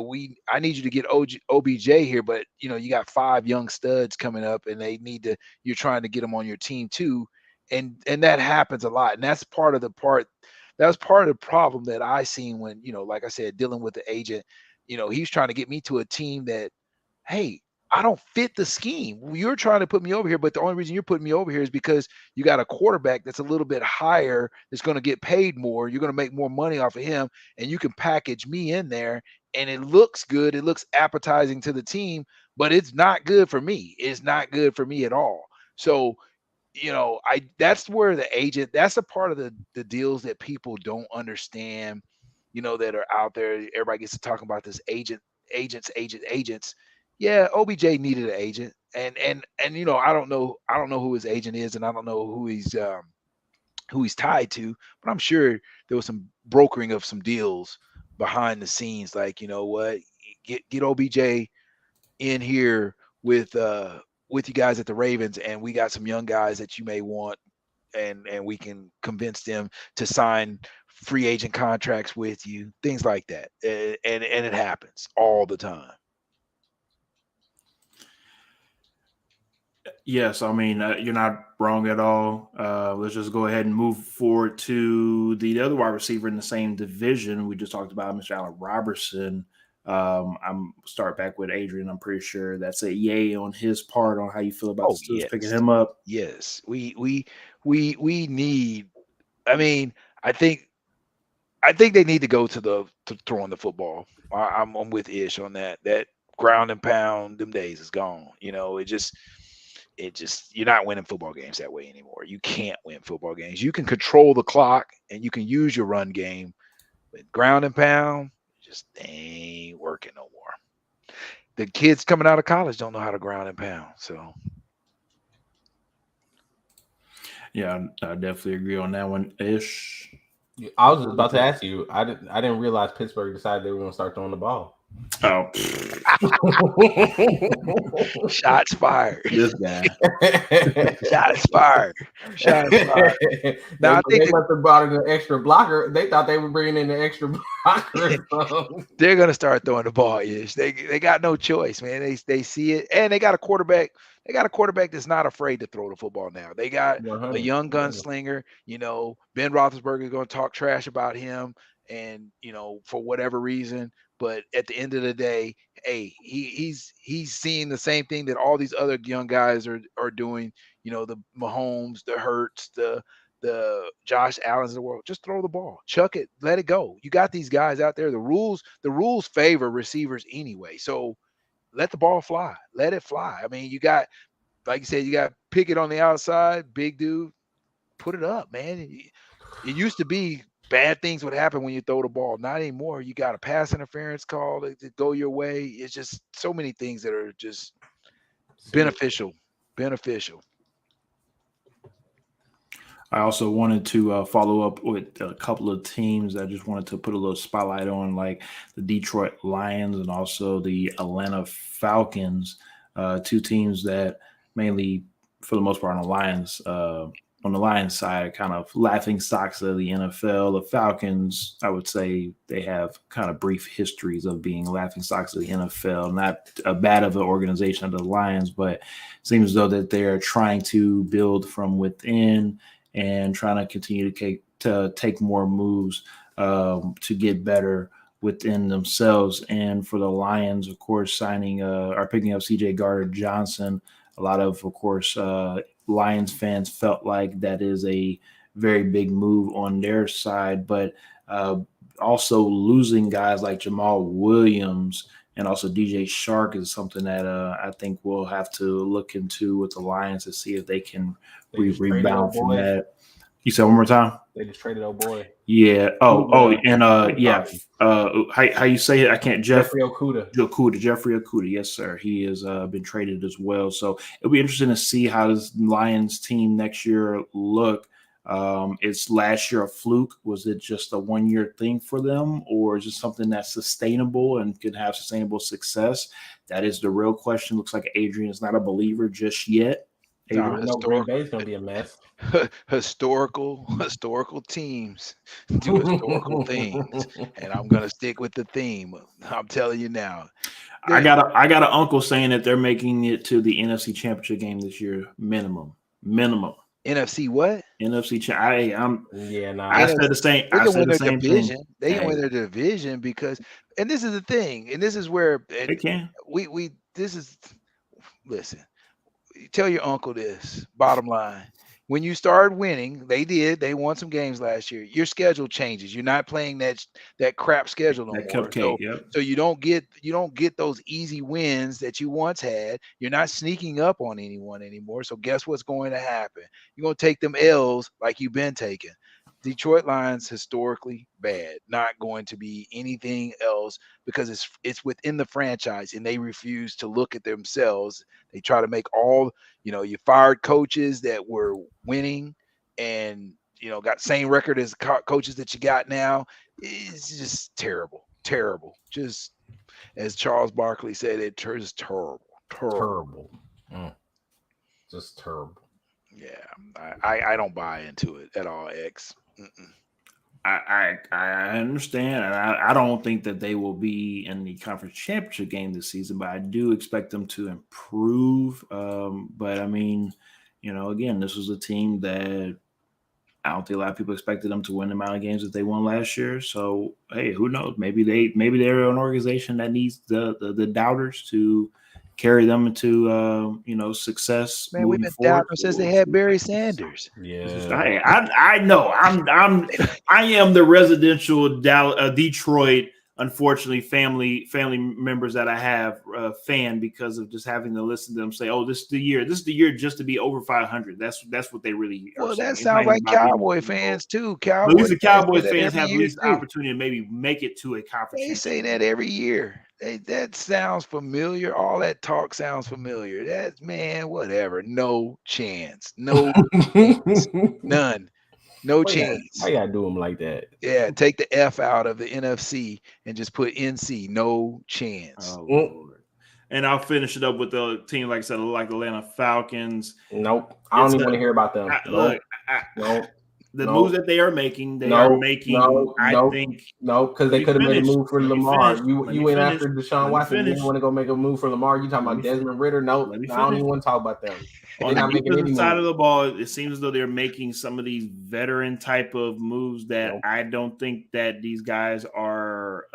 I need you to get OBJ here, but you got 5 young studs coming up, and you're trying to get them on your team too, and that happens a lot, and that's part of the problem that I seen when like I said, dealing with the agent. He's trying to get me to a team that, hey, I don't fit the scheme. You're trying to put me over here, but the only reason you're putting me over here is because you got a quarterback that's a little bit higher, that's going to get paid more. You're going to make more money off of him, and you can package me in there, and it looks good. It looks appetizing to the team, but it's not good for me. It's not good for me at all. So, that's where that's a part of the deals that people don't understand, that are out there. Everybody gets to talking about this agents. Yeah, OBJ needed an agent, and I don't know who his agent is, and I don't know who he's tied to, but I'm sure there was some brokering of some deals behind the scenes. Like, what, get OBJ in here with you guys at the Ravens, and we got some young guys that you may want, and we can convince them to sign free agent contracts with you, things like that, and it happens all the time. Yes, I mean, you're not wrong at all. Let's just go ahead and move forward to the other wide receiver in the same division. We just talked about Mr. Allen Robertson. I'm start back with Adrian. I'm pretty sure that's a yay on his part on how you feel about the Steelers picking him up. Yes, we need. I mean, I think they need to go to throwing the football. I'm with Ish on that. That ground and pound, them days is gone. It just you're not winning football games that way anymore. You can't win football games. You can control the clock and you can use your run game, but ground and pound just ain't working no more. The kids coming out of college don't know how to ground and pound. So, yeah, I definitely agree on that one. Ish. I was just about to ask you. I didn't realize Pittsburgh decided they were going to start throwing the ball. Oh, Shots fired. this guy. Shots fired. Shots fired. Now, I think they must have brought in an extra blocker. They thought they were bringing in an extra blocker or something. they're gonna start throwing the ball. Ish. They got no choice, man. They see it, and they got a quarterback. They got a quarterback that's not afraid to throw the football now. They got a young gunslinger. You know, Ben Roethlisberger is going to talk trash about him, and you know, for whatever reason. But at the end of the day, hey, he's seeing the same thing that all these other young guys are doing. You know, the Mahomes, the Hurts, the Josh Allens of the world. Just throw the ball, chuck it, let it go. You got these guys out there. The rules favor receivers anyway. So let the ball fly. Let it fly. I mean, you got, like you said, you got Pickett on the outside, big dude. Put it up, man. It used to be bad things would happen when you throw the ball. Not anymore. You got a pass interference call to go your way. It's just so many things that are just beneficial. I also wanted to follow up with a couple of teams. I just wanted to put a little spotlight on, like the Detroit Lions and also the Atlanta Falcons, two teams that mainly, for the most part, on the Lions side, kind of laughing stocks of the NFL. The Falcons, I would say, they have kind of brief histories of being laughing stocks of the NFL. Not a bad of an organization of the Lions, but it seems as though that they are trying to build from within and trying to continue to take more moves to get better within themselves. And for the Lions, of course, picking up CJ Gardner-Johnson, a lot of course, Lions fans felt like that is a very big move on their side, but also losing guys like Jamal Williams and also DJ Shark is something that I think we'll have to look into with the Lions to see if they can rebound from that. You said one more time? They just traded old boy. Yeah. How you say it? I can't. Jeffrey Okudah. Yes, sir. He has been traded as well. So it'll be interesting to see how this Lions team next year look. Is last year a fluke? Was it just a 1-year thing for them, or is it something that's sustainable and could have sustainable success? That is the real question. Looks like Adrian is not a believer just yet. Green Bay's gonna be a mess. Historical teams do historical things, and I'm gonna stick with the theme. I'm telling you now. I got an uncle saying that they're making it to the NFC Championship game this year, minimum. NFC what? NFC. I said the same. I said the same division. Thing. They can win their division because, and this is the thing, and this is where they can. Listen. Tell your uncle this. Bottom line, when you start winning, they won some games last year. Your schedule changes. You're not playing that crap schedule no more. Cupcake, so you don't get those easy wins that you once had. You're not sneaking up on anyone anymore. So guess what's going to happen? You're going to take them L's like you've been taking. Detroit Lions historically bad, not going to be anything else because it's within the franchise and they refuse to look at themselves. They try to make you fired coaches that were winning and got same record as coaches that you got now. It's just terrible. Just as Charles Barkley said, it's terrible. Just terrible. Yeah, I don't buy into it at all, X. I understand, and I don't think that they will be in the conference championship game this season, but I do expect them to improve. But I mean, again, this was a team that I don't think a lot of people expected them to win the amount of games that they won last year. So hey, who knows? Maybe they're an organization that needs the doubters to carry them into success. Man, we've been doubting since they had Barry Sanders. Yeah, I know. I am the residential Detroit, unfortunately, family members that I have fan because of just having to listen to them say, "Oh, this is the year just to be over 500." That's what they really. Well, that sounds like Cowboy fans too. At least the Cowboys fans have at least the opportunity to maybe make it to a conference. They say that every year. That sounds familiar. All that talk sounds familiar. Whatever. No chance. No chance. None. No Why chance. you gotta do him like that? Yeah, take the F out of the NFC and just put NC. No chance. Oh Lord. And I'll finish it up with the team, like I said, like the Atlanta Falcons. Nope. I don't even want to hear about them. Look, the moves that they are making, I think. No, because they could have made a move for Lamar. You went after Deshaun Watson. You didn't want to go make a move for Lamar. You talking about Desmond Ritter? No, I don't even want to talk about them. On the defensive side of the ball, it seems as though they're making some of these veteran type of moves that I don't think that these guys are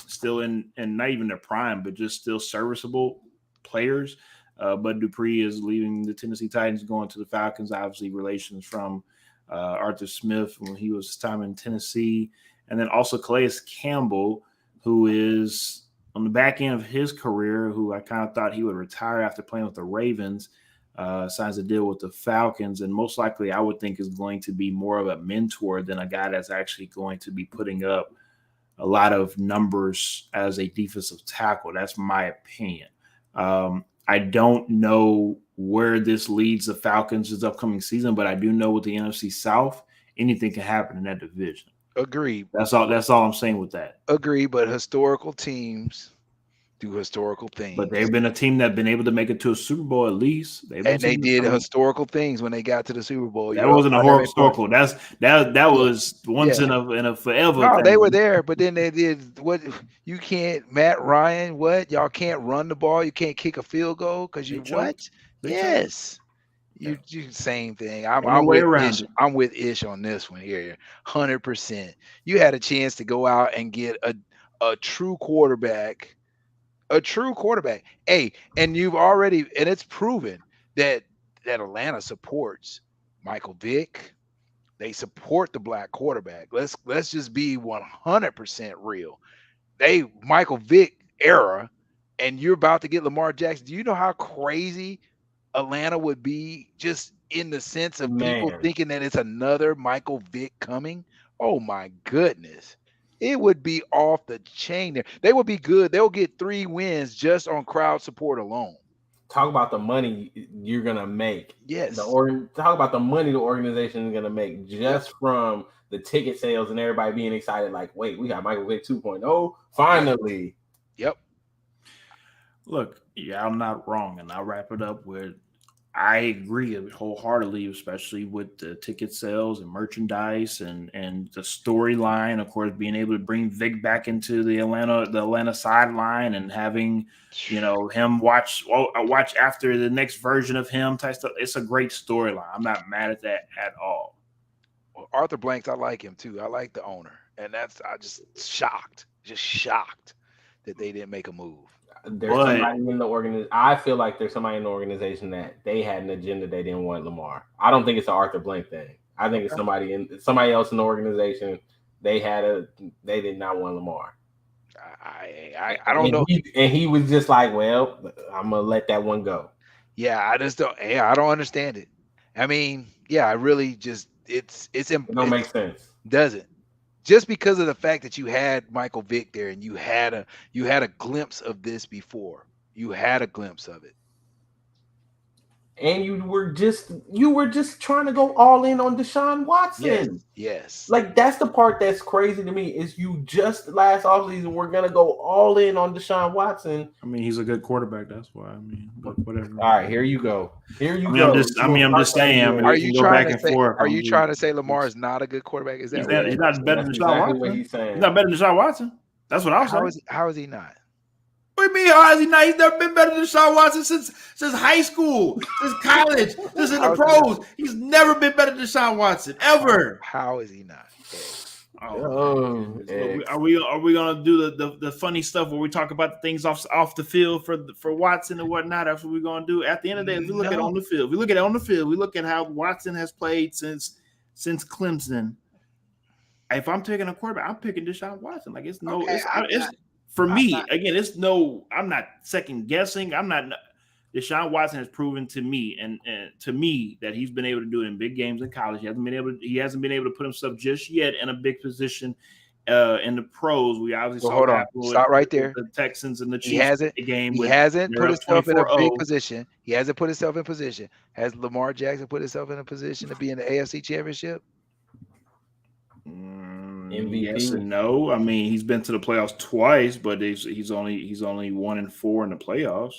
still in, and not even their prime, but just still serviceable players. Bud Dupree is leaving the Tennessee Titans, going to the Falcons. Obviously, relations from Arthur Smith when he was time in Tennessee, and then also Calais Campbell, who is on the back end of his career, who I kind of thought he would retire after playing with the Ravens, signs a deal with the Falcons, and most likely I would think is going to be more of a mentor than a guy that's actually going to be putting up a lot of numbers as a defensive tackle. That's my opinion. I don't know where this leads the Falcons this upcoming season, but I do know with the NFC South, anything can happen in that division. Agreed. That's all I'm saying with that. Agree, but historical teams do historical things. But they've been a team that's been able to make it to a Super Bowl at least. And they did historical things when they got to the Super Bowl. That wasn't a historical. That was once in a forever. No, thing. They were there, but then they did what you can't. Matt Ryan, what y'all can't run the ball. You can't kick a field goal because you what? Yes. You same thing. I'm with Ish on this one here. 100%. You had a chance to go out and get a true quarterback. A true quarterback. Hey, and you've already, and it's proven that Atlanta supports Michael Vick. They support the black quarterback. Let's just be 100% real. Michael Vick era, and you're about to get Lamar Jackson. Do you know how crazy Atlanta would be just in the sense of people thinking that it's another Michael Vick coming? Oh my goodness. It would be off the chain there. They would be good. They'll get 3 wins just on crowd support alone. Talk about the money you're going to make. Yes. Talk about the money the organization is going to make just from the ticket sales and everybody being excited like, wait, we got Michael Vick 2.0 finally. Yep. Look, yeah, I'm not wrong. And I'll wrap it up with I agree wholeheartedly, especially with the ticket sales and merchandise and the storyline. Of course, being able to bring Vic back into the Atlanta sideline and having, him watch after the next version of him type stuff. It's a great storyline. I'm not mad at that at all. Well, Arthur Blanks, I like him too. I like the owner, and I just shocked that they didn't make a move. There's somebody in the organization. I feel like there's somebody in the organization that they had an agenda they didn't want Lamar. I don't think it's an Arthur Blank thing. I think it's somebody else in the organization. They did not want Lamar. I don't know. And he was just like, well, I'm gonna let that one go. Yeah, I just don't. Yeah, I don't understand it. I mean, yeah, I really just it don't make sense. Does it? Just because of the fact that you had Michael Vick there and you had a glimpse of this before. You had a glimpse of it. And you were just trying to go all in on Deshaun Watson. Yes. Like that's the part that's crazy to me is you just last offseason we're gonna go all in on Deshaun Watson. I mean, he's a good quarterback. That's why. I mean, whatever. All right, here you go. I'm just saying. Are you trying to say Lamar is not a good quarterback? Is that he's not better than Deshaun Watson? What he's saying. He's not better than Deshaun Watson. That's what I was saying. How is he not? What do you mean? How is he not? He's never been better than Deshaun Watson since high school, since college, since in the pros. He's never been better than Deshaun Watson ever. How is he not? Are we gonna do the funny stuff where we talk about the things off the field for Watson and whatnot? That's what we're gonna do. At the end of the day, if we look at on the field, we look at how Watson has played since Clemson. If I'm taking a quarterback, I'm picking Deshaun Watson. Like it's for me, again, I'm not second guessing. Deshaun Watson has proven to me and to me that he's been able to do it in big games in college. He hasn't been able to put himself just yet in a big position in the pros, we obviously saw hold what on. happened Stop right there. with the Texans and the He Chiefs hasn't. game. He hasn't They're put up himself in a big 24-0. position. He hasn't put himself in position. Has Lamar Jackson put himself in a position to be in the AFC Championship? MVP? Yes and no. I mean, he's been to the playoffs twice, but he's only 1-4 in the playoffs.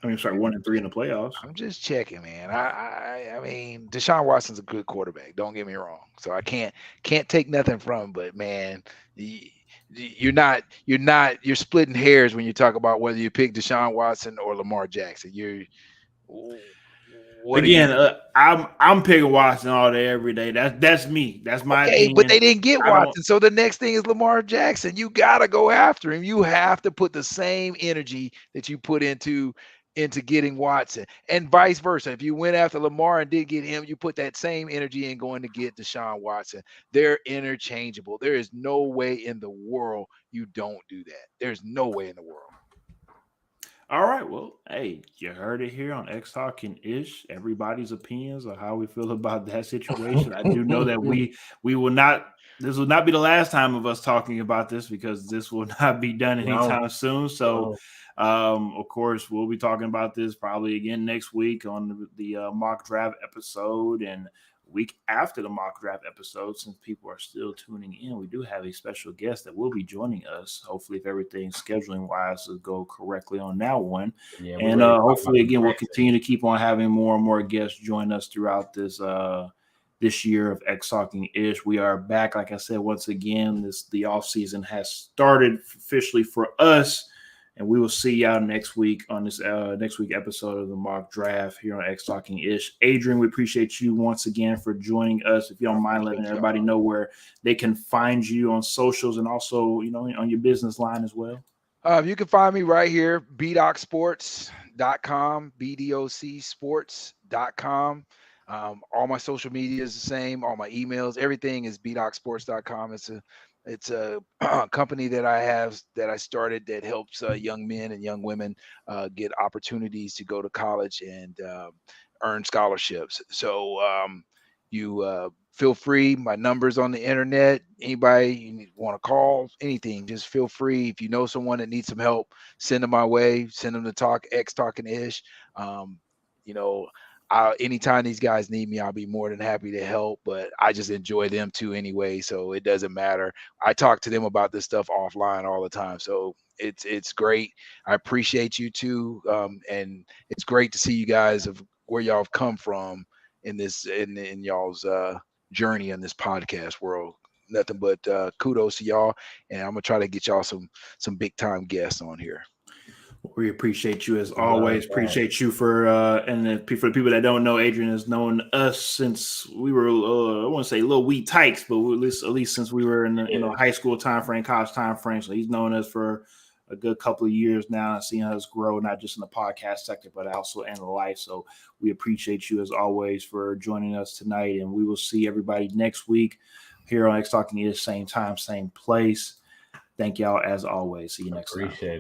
I mean, sorry, 1-3 in the playoffs. I'm just checking, man. I mean, Deshaun Watson's a good quarterback. Don't get me wrong. So I can't take nothing from him. But man, you're splitting hairs when you talk about whether you pick Deshaun Watson or Lamar Jackson. I'm picking Watson all day, every day. That's me. That's my opinion. But they didn't get Watson. So the next thing is Lamar Jackson. You gotta go after him. You have to put the same energy that you put into getting Watson, and vice versa. If you went after Lamar and did get him, you put that same energy in going to get Deshaun Watson. They're interchangeable. There is no way in the world you don't do that. There's no way in the world. All right, well, hey, you heard it here on XtalknIsh. Everybody's opinions on how we feel about that situation. I do know that we will not. This will not be the last time of us talking about this, because this will not be done anytime soon. So, of course, we'll be talking about this probably again next week on the mock draft episode, and week after the mock draft episode. Since people are still tuning in, we do have a special guest that will be joining us. Hopefully, if everything scheduling wise will go correctly on that one, and hopefully, again, we'll continue to keep on having more and more guests join us throughout this year of XtalknIsh. We are back, like I said, once again. The off season has started officially for us. And we will see y'all next week on this next week episode of the mock draft here on XtalknIsh. Adrian, we appreciate you once again for joining us. If you don't mind letting everybody know where they can find you on socials, and also, on your business line as well. You can find me right here, bdocsports.com, bdocsports.com. All my social media is the same. All my emails, everything is bdocsports.com. It's a company that I started that helps young men and young women get opportunities to go to college and earn scholarships. So you feel free. My number's on the internet. Anybody you want to call, anything, just feel free. If you know someone that needs some help, send them my way. Send them to XtalknIsh. Anytime these guys need me, I'll be more than happy to help, but I just enjoy them too anyway, so it doesn't matter. I talk to them about this stuff offline all the time, so it's great. I appreciate you too, and it's great to see you guys of where y'all have come from in y'all's journey in this podcast world. Nothing but kudos to y'all, and I'm gonna try to get y'all some big time guests on here. We appreciate you as always. Appreciate you for for the people that don't know, Adrian has known us since we were I want to say little wee tykes, but at least since we were in the high school time frame, college time frame. So he's known us for a good couple of years now, and seeing us grow, not just in the podcast sector, but also in life. So we appreciate you as always for joining us tonight, and we will see everybody next week here on XtalknIsh, same time, same place. Thank y'all as always. See you next time.